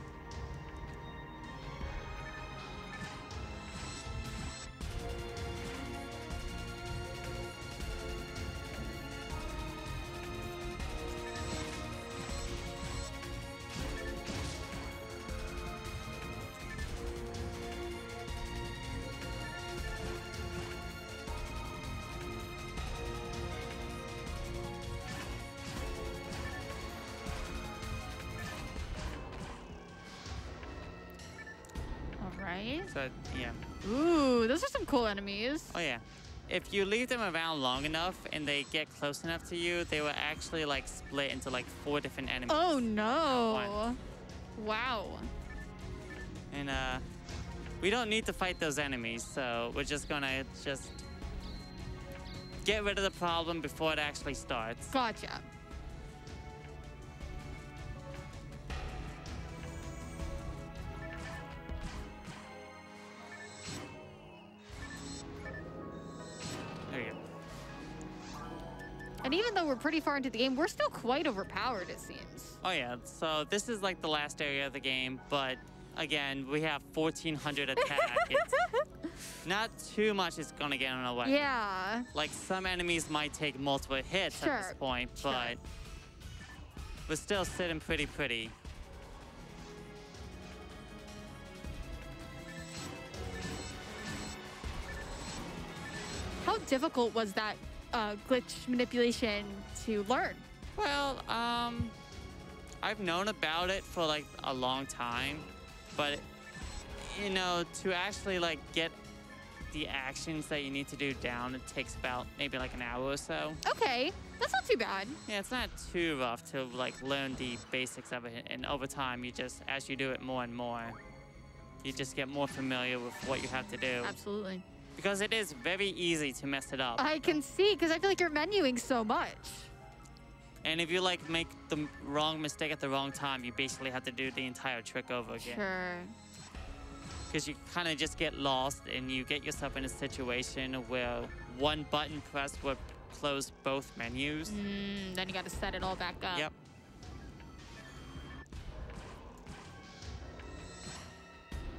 Right? So, yeah. Ooh, those are some cool enemies. Oh, yeah. If you leave them around long enough and they get close enough to you, they will actually, like, split into, like, 4 different enemies. Oh, no. Wow. And, we don't need to fight those enemies, so we're just gonna get rid of the problem before it actually starts. Gotcha. There you go. And even though we're pretty far into the game, we're still quite overpowered, it seems. Oh, yeah. So this is, like, the last area of the game, but again, we have 1,400 attack. It's not too much is gonna get in our way. Yeah. Like, some enemies might take multiple hits at this point, but we're still sitting pretty. How difficult was that glitch manipulation to learn? Well, I've known about it for, like, a long time, but, you know, to actually, like, get the actions that you need to do down, it takes about maybe, like, an hour or so. Okay, that's not too bad. Yeah, it's not too rough to, like, learn the basics of it, and over time, you just, as you do it more and more, you just get more familiar with what you have to do. Absolutely. Because it is very easy to mess it up. I can see, because I feel like you're menuing so much. And if you, like, make the wrong mistake at the wrong time, you basically have to do the entire trick over again. Sure. Because you kind of just get lost and you get yourself in a situation where one button press would close both menus. Then you got to set it all back up. Yep.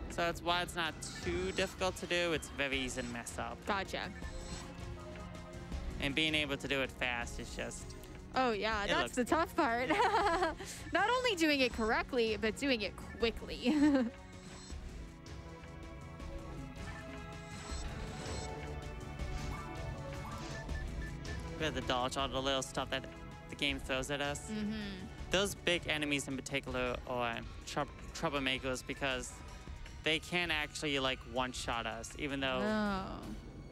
So that's why it's not too difficult to do. It's very easy to mess up. Gotcha. And being able to do it fast is just... Oh, yeah, that's the tough part. Not only doing it correctly, but doing it quickly. We have to dodge all the little stuff that the game throws at us. Those big enemies in particular are troublemakers because they can actually, like, one-shot us, even though...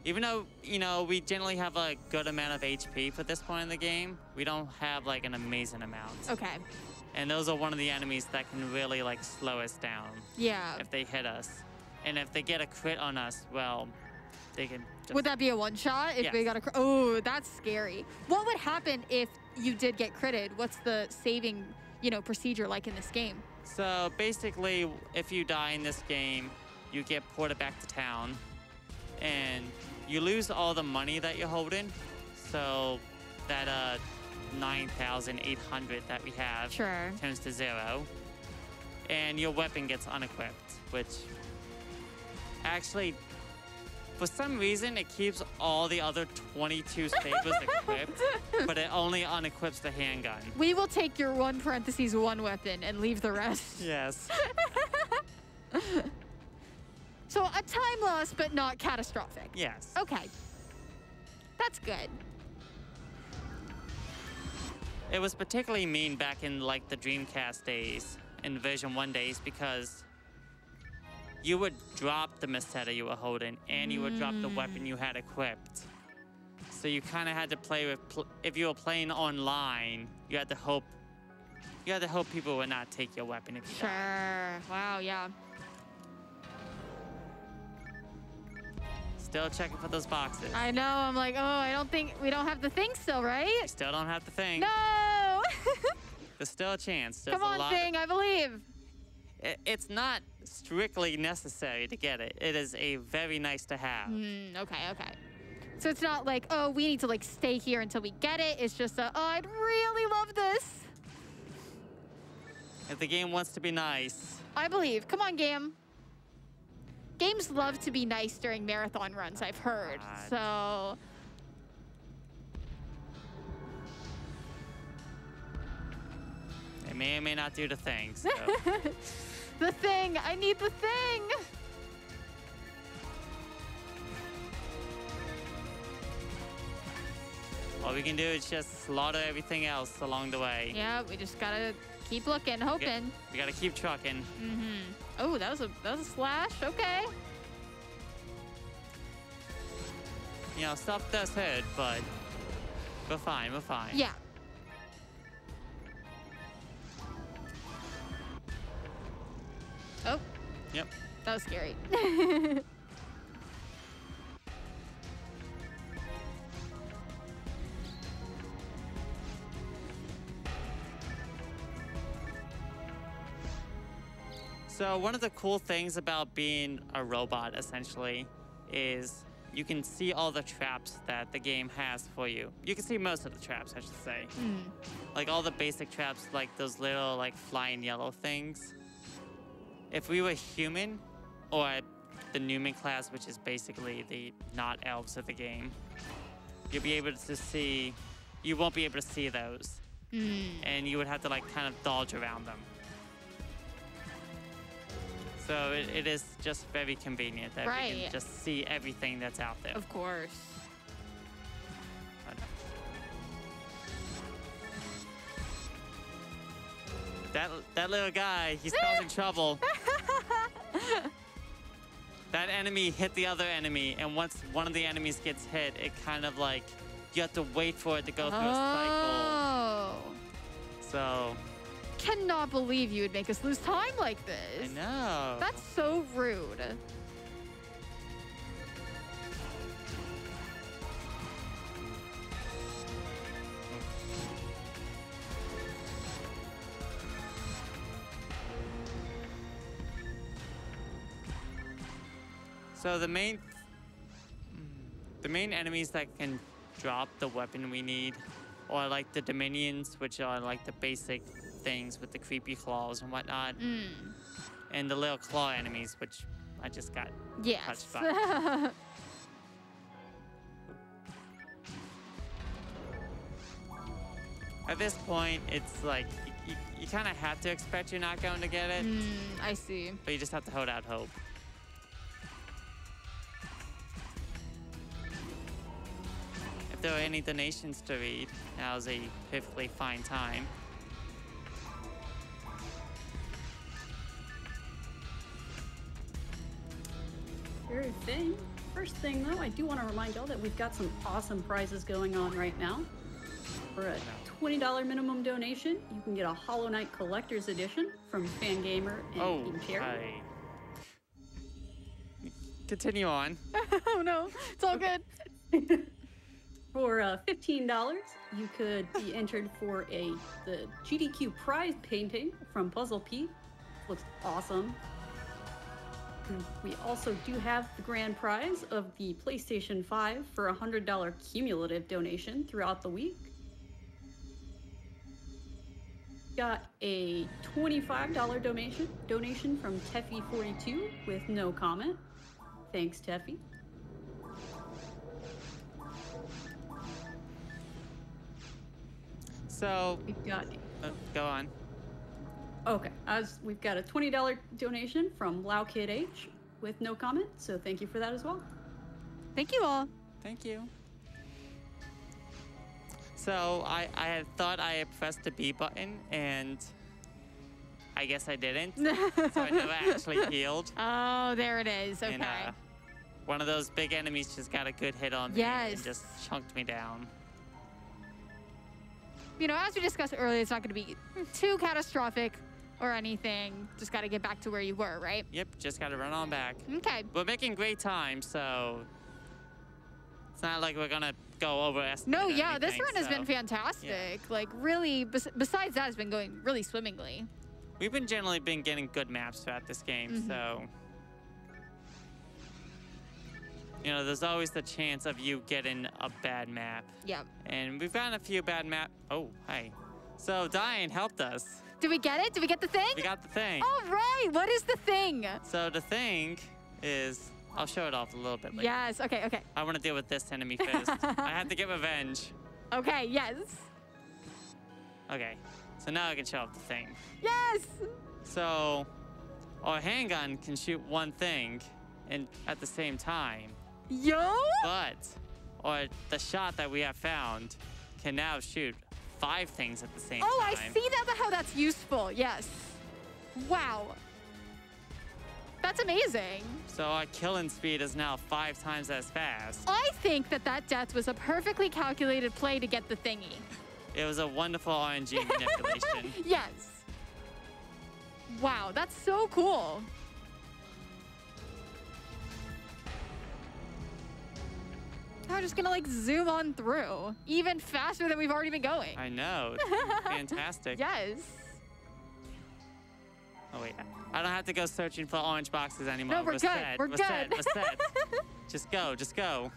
Even though, you know, we generally have a good amount of HP for this point in the game, we don't have, like, an amazing amount. Okay. And those are one of the enemies that can really, like, slow us down. Yeah. If they hit us. And if they get a crit on us, well, they can just... Would that be a one-shot if they got a crit? Oh, that's scary. What would happen if you did get critted? What's the saving, you know, procedure like in this game? So, basically, if you die in this game, you get ported back to town. And you lose all the money that you're holding. So that 9,800 that we have turns to 0. And your weapon gets unequipped, which actually, for some reason, it keeps all the other 22 sabers equipped, but it only unequips the handgun. We will take your 1 weapon and leave the rest. Yes. So a time loss, but not catastrophic. Yes. Okay. That's good. It was particularly mean back in, like, the Dreamcast days. in version 1 days because you would drop the masetta you were holding and you would drop the weapon you had equipped. So you kind of had to play with, if you were playing online, you had to hope people would not take your weapon if you died. Wow, yeah. Still checking for those boxes. I know. I'm like, oh, I don't think we don't have the thing still, right? You still don't have the thing. No! There's still a chance. There's Come on, thing, I believe. It's not strictly necessary to get it. It is a very nice to have. Okay. So it's not like, oh, we need to like stay here until we get it. It's just oh, I'd really love this. If the game wants to be nice. I believe. Come on, game. Games love to be nice during marathon runs, I've heard. So... They may or may not do the thing, so... The thing! I need the thing! All we can do is just slaughter everything else along the way. Yeah, we just gotta keep looking, hoping. We gotta keep trucking. Oh, that was a slash. Okay. You know, stuff does hurt, but we're fine. We're fine. Yeah. Oh. Yep. That was scary. So one of the cool things about being a robot, essentially, is you can see all the traps that the game has for you. You can see most of the traps, I should say. Like all the basic traps, like those little like flying yellow things. If we were human, or the Newman class, which is basically the not elves of the game, you'll be able to see, you won't be able to see those. And you would have to like kind of dodge around them. So it is just very convenient that we can just see everything that's out there. Of course. That little guy, he's causing trouble. That enemy hit the other enemy, and once one of the enemies gets hit, it kind of like, you have to wait for it to go through a cycle. So... Cannot believe you would make us lose time like this. I know. That's so rude. So the main enemies that can drop the weapon we need are like the Dominions, which are like the basic things with the creepy claws and whatnot. And the little claw enemies, which I just got touched by. At this point, it's like you kind of have to expect you're not going to get it. I see. But you just have to hold out hope. If there are any donations to read, now's a perfectly fine time. Sure thing. First thing though, I do want to remind y'all that we've got some awesome prizes going on right now. For a $20 minimum donation, you can get a Hollow Knight Collector's Edition from Fangamer and Team Cherry. Continue on. Oh no, it's all good. For $15, you could be entered for the GDQ prize painting from Puzzle Pete. Looks awesome. We also do have the grand prize of the PlayStation 5 for a $100 cumulative donation throughout the week. Got a $25 donation from Teffy42 with no comment. Thanks, Teffy. So we've got. Go on. Okay, we've got a $20 donation from Lao Kid H with no comment, so thank you for that as well. Thank you all. Thank you. So I had thought I had pressed the B button and I guess I didn't. So I never actually healed. Oh, there it is. Okay. And, one of those big enemies just got a good hit on me and just chunked me down. You know, as we discussed earlier, it's not going to be too catastrophic or anything. Just got to get back to where you were, right? Yep, just got to run on back. Okay. We're making great time, so it's not like we're going to go over. No, yeah, this run has been fantastic. Yeah. Like, really, besides that, it's been going really swimmingly. We've been generally getting good maps throughout this game, so... You know, there's always the chance of you getting a bad map. Yep. And we've gotten a few bad maps. Oh, hi. So, Diane helped us. Did we get it? Did we get the thing? We got the thing. All right. What is the thing? So, the thing is... I'll show it off a little bit later. Yes. Okay, okay. I want to deal with this enemy first. I have to get revenge. Okay, yes. Okay. So, now I can show off the thing. Yes! So, our handgun can shoot one thing and at the same time. Yo! But the shot that we have found can now shoot 5 things at the same time. Oh, I see that, how that's useful. Yes. Wow. That's amazing. So our killing speed is now 5 times as fast. I think that death was a perfectly calculated play to get the thingy. It was a wonderful RNG manipulation. Yes. Wow, that's so cool. I'm just gonna like zoom on through even faster than we've already been going. I know. Fantastic. Yes. Oh wait, I don't have to go searching for orange boxes anymore. No, we're good. Set. We're good. Set. We're set. Just go. Just go.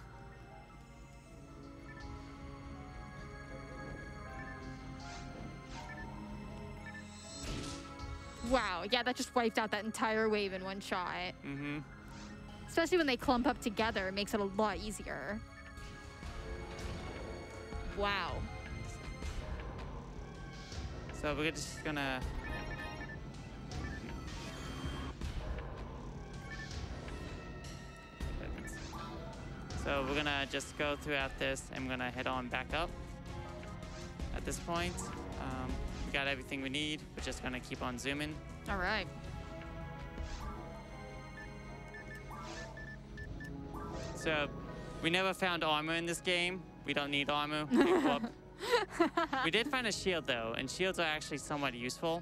Wow. Yeah, that just wiped out that entire wave in one shot. Mm-hmm. Especially when they clump up together, it makes it a lot easier. Wow. So we're just gonna... So we're gonna just go throughout this. I'm gonna head on back up at this point. We got everything we need. We're just gonna keep on zooming. All right. So we never found armor in this game. We don't need armor. We did find a shield though, and shields are actually somewhat useful.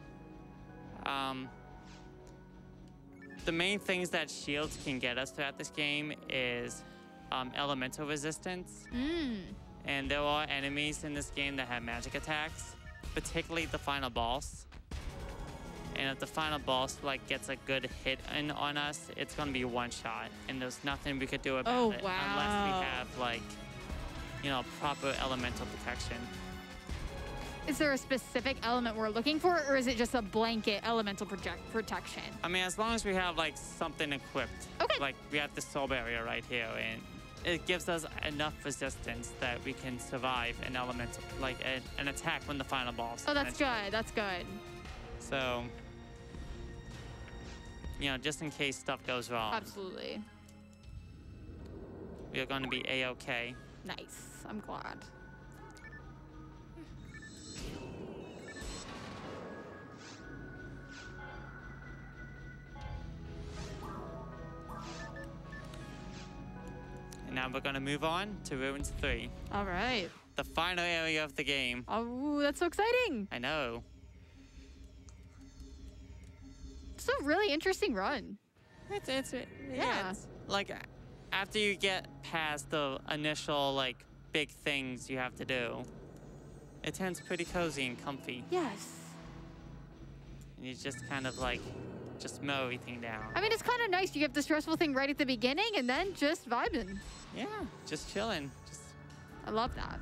The main things that shields can get us throughout this game is elemental resistance. And there are enemies in this game that have magic attacks, particularly the final boss. And if the final boss like gets a good hit in on us, it's gonna be one shot, and there's nothing we could do about it unless we have like, you know, proper elemental protection. Is there a specific element we're looking for, or is it just a blanket elemental protection? I mean, as long as we have like something equipped. Okay. Like we have the soul barrier right here, and it gives us enough resistance that we can survive an elemental, like an attack when the final boss. Oh, that's good. That's good. So, you know, just in case stuff goes wrong. Absolutely. We are going to be A-okay. Nice. I'm glad. And now we're going to move on to Ruins 3. All right. The final area of the game. Oh, that's so exciting. I know. It's a really interesting run. It's like after you get past the initial like big things you have to do, it turns pretty cozy and comfy. Yes. And you just kind of like just mow everything down. I mean, it's kind of nice. You have the stressful thing right at the beginning and then just vibing. Yeah, just chilling. I love that.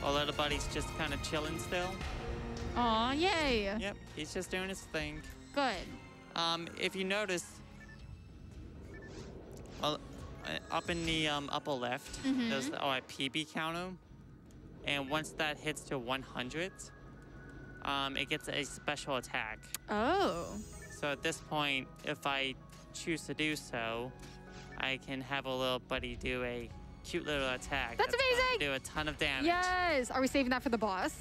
Our little buddy's just kind of chilling still. Aw, yay. Yep, he's just doing his thing. Good. If you notice, well, up in the upper left, there's our PB counter. And once that hits to 100, it gets a special attack. Oh. So at this point, if I choose to do so, I can have a little buddy do a cute little attack. That's gonna amazing! do a ton of damage. Yes! Are we saving that for the boss?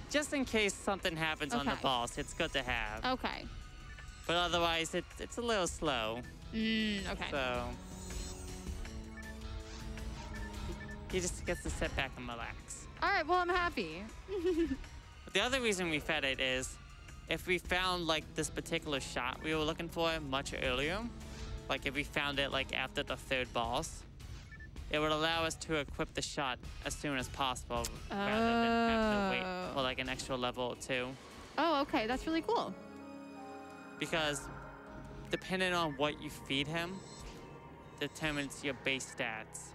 Just in case something happens on the Okay. boss, it's good to have. Okay. But otherwise, it's a little slow. Okay. So he just gets to sit back and relax. All right, well, I'm happy. But the other reason we fed it is if we found like this particular shot we were looking for much earlier, like if we found it like after the third boss, it would allow us to equip the shot as soon as possible rather than have to wait for like an extra level or two. Oh, okay. That's really cool. Because depending on what you feed him determines your base stats.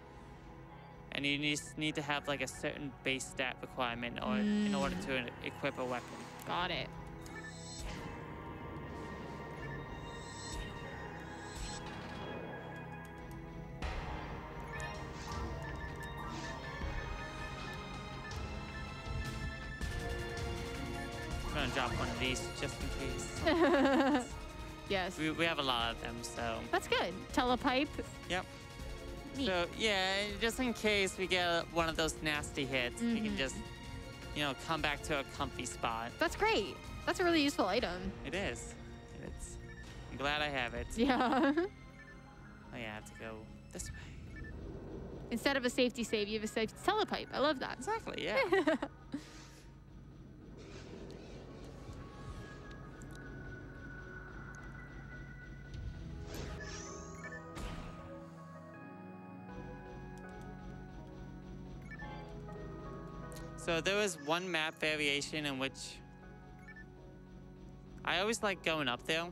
And you just need to have like a certain base stat requirement or in order to equip a weapon. Got it. I'm gonna drop one of these just in case. Yes. We have a lot of them, so. That's good. Telepipe. Yep. Neat. So yeah, just in case we get one of those nasty hits, we can just, come back to a comfy spot. That's great. That's a really useful item. It is. I'm glad I have it. Yeah. Oh yeah, I have to go this way. Instead of a safety save, you have a safety telepipe. I love that. Exactly, yeah. So there was one map variation in which I always like going up there,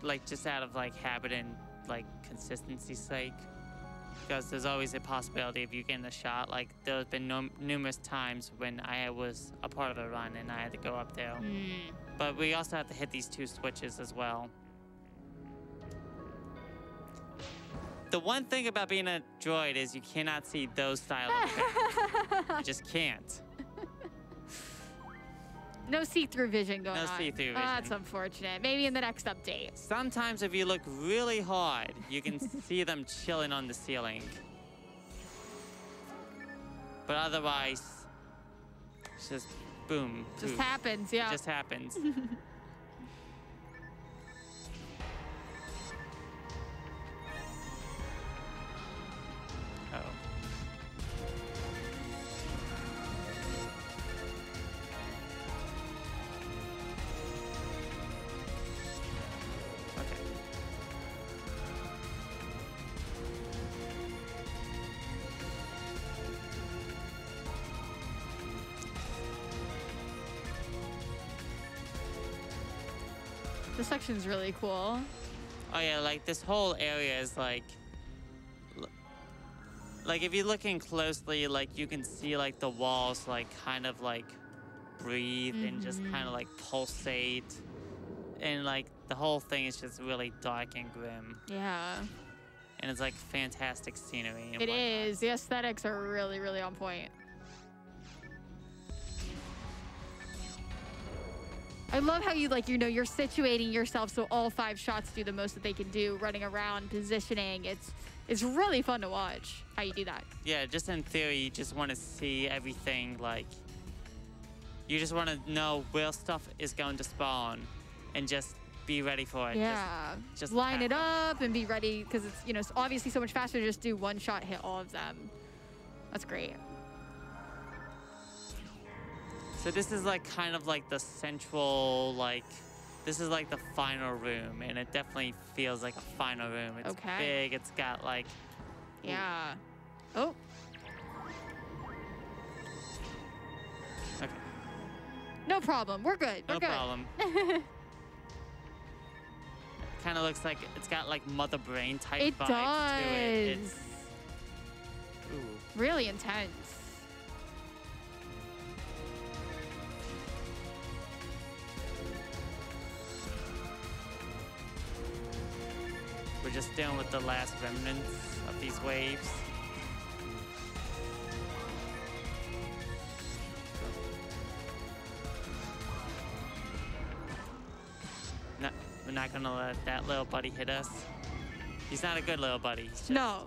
like just out of like habit and like consistency's sake, because there's always a possibility of you getting a shot. Like there's been numerous times when I was a part of a run and I had to go up there. But we also have to hit these two switches as well. The one thing about being a droid is you cannot see those style of effects. You just can't. No see-through vision going on. No see-through vision. That's unfortunate. Maybe in the next update. Sometimes if you look really hard, you can see them chilling on the ceiling. But otherwise, it's just boom. Just poof. happens, yeah. It just happens. Uh-oh. Okay. This section's really cool. Oh yeah, like this whole area is like if you're looking closely, like you can see like the walls like kind of like breathe and just kind of like pulsate, and like the whole thing is just really dark and grim, Yeah. and it's like fantastic scenery. And It whatnot. is. The aesthetics are really, really on point. I love how you you're situating yourself so all 5 shots do the most that they can do, running around, positioning. It's really fun to watch how you do that. Yeah, just in theory, you just want to see everything. Like, you just want to know where stuff is going to spawn, and just be ready for it. Yeah. Just line it happen. up and be ready, because it's it's obviously so much faster to just do one shot, hit all of them. That's great. So this is like kind of like the central, this is like the final room, and it definitely feels like a final room. It's Okay. big, it's got like... Yeah. Oh. Okay, No problem. We're good. We're no good. problem. Kind of looks like it's got like Mother Brain type It vibes does. to it. It's... Ooh. Really intense. We're just dealing with the last remnants of these waves. not gonna let that little buddy hit us. He's not a good little buddy. He's just... No.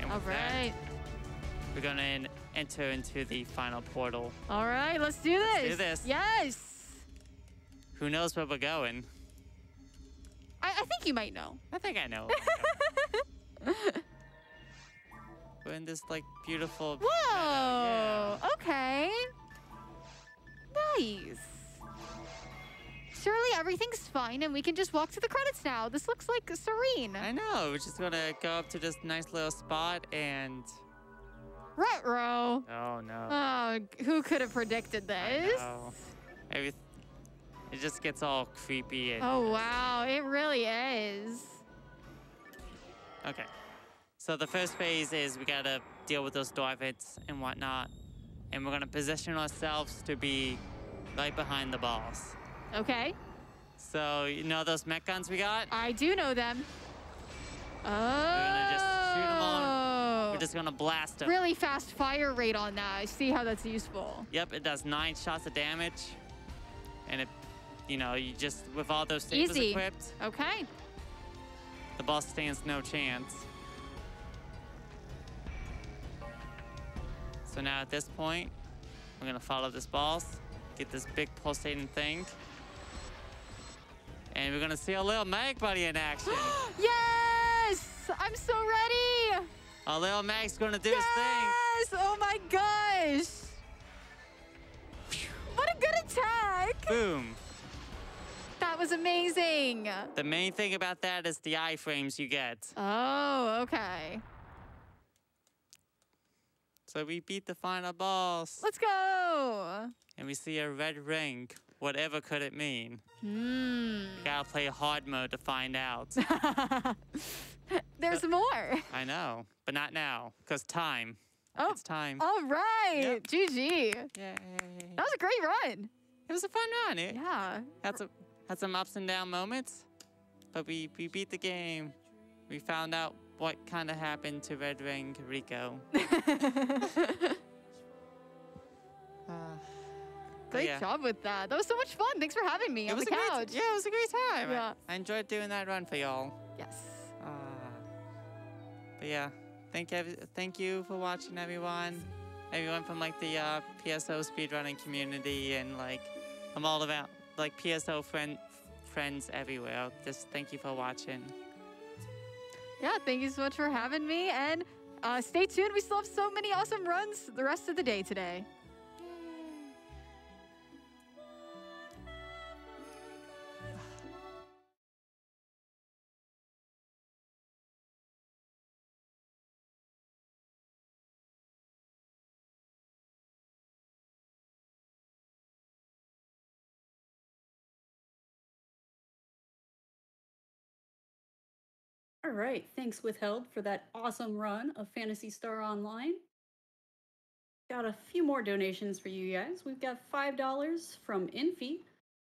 And All with that, right. we're gonna enter into the final portal. All right, let's do this. Let's do this. Yes. Who knows where we're going? I think you might know. I think I know. We're in this like beautiful. Whoa. meadow, yeah. Okay. Nice. Surely everything's fine and we can just walk to the credits now. This looks like serene. I know. We're just gonna go up to this nice little spot and. Retro. Oh no. Oh, who could have predicted this? I know. It just gets all creepy and. Oh, wow. It really is. Okay. So the first phase is we gotta deal with those door vents and whatnot. And we're gonna position ourselves to be right behind the boss. Okay. So, you know those mech guns we got? I do know them. Oh. We're gonna just shoot them all. We're just gonna blast them. Really fast fire rate on that. I see how that's useful. Yep, it does 9 shots of damage. And it, you know, you just, with all those sabers Easy. equipped, Okay. the boss stands no chance. So now at this point, we're gonna follow this boss, get this big pulsating thing. And we're gonna see a little mag buddy in action. Yes! I'm so ready! Our little mag's gonna do his thing. Yes! Oh my gosh! What a good attack! Boom. That was amazing. The main thing about that is the iframes you get. Oh, okay. So we beat the final boss. Let's go! And we see a red ring. Whatever could it mean? Hmm. You gotta play hard mode to find out. There's more. I know, but not now, because time. Oh, It's time. all right. Yep. GG. Yay. That was a great run. It was a fun run. It Yeah. had some ups and down moments, but we beat the game. We found out what kind of happened to Red Ring Rico. Great yeah. job with that. That was so much fun. Thanks for having me on the couch. Yeah, it was a great time. Yeah. I enjoyed doing that run for y'all. Yes. But yeah, thank you for watching, everyone. Everyone from like the PSO speedrunning community and like from all around, like PSO friends everywhere. Just thank you for watching. Yeah, thank you so much for having me. And stay tuned. We still have so many awesome runs the rest of the day today. All right, thanks Withhelde for that awesome run of Phantasy Star Online. Got a few more donations for you guys. We've got $5 from Infi.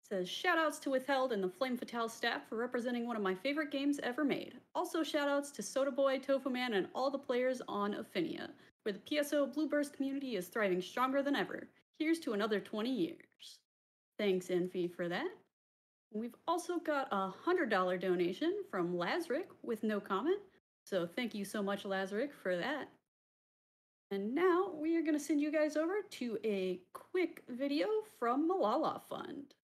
Says, shoutouts to Withhelde and the Flame Fatale staff for representing one of my favorite games ever made. Also shoutouts to Soda Boy, Tofu Man, and all the players on Affinia, where the PSO Blueburst community is thriving stronger than ever. Here's to another 20 years. Thanks, Infi, for that. We've also got a $100 donation from Lazarick with no comment. So thank you so much, Lazarick, for that. And now we are going to send you guys over to a quick video from Malala Fund.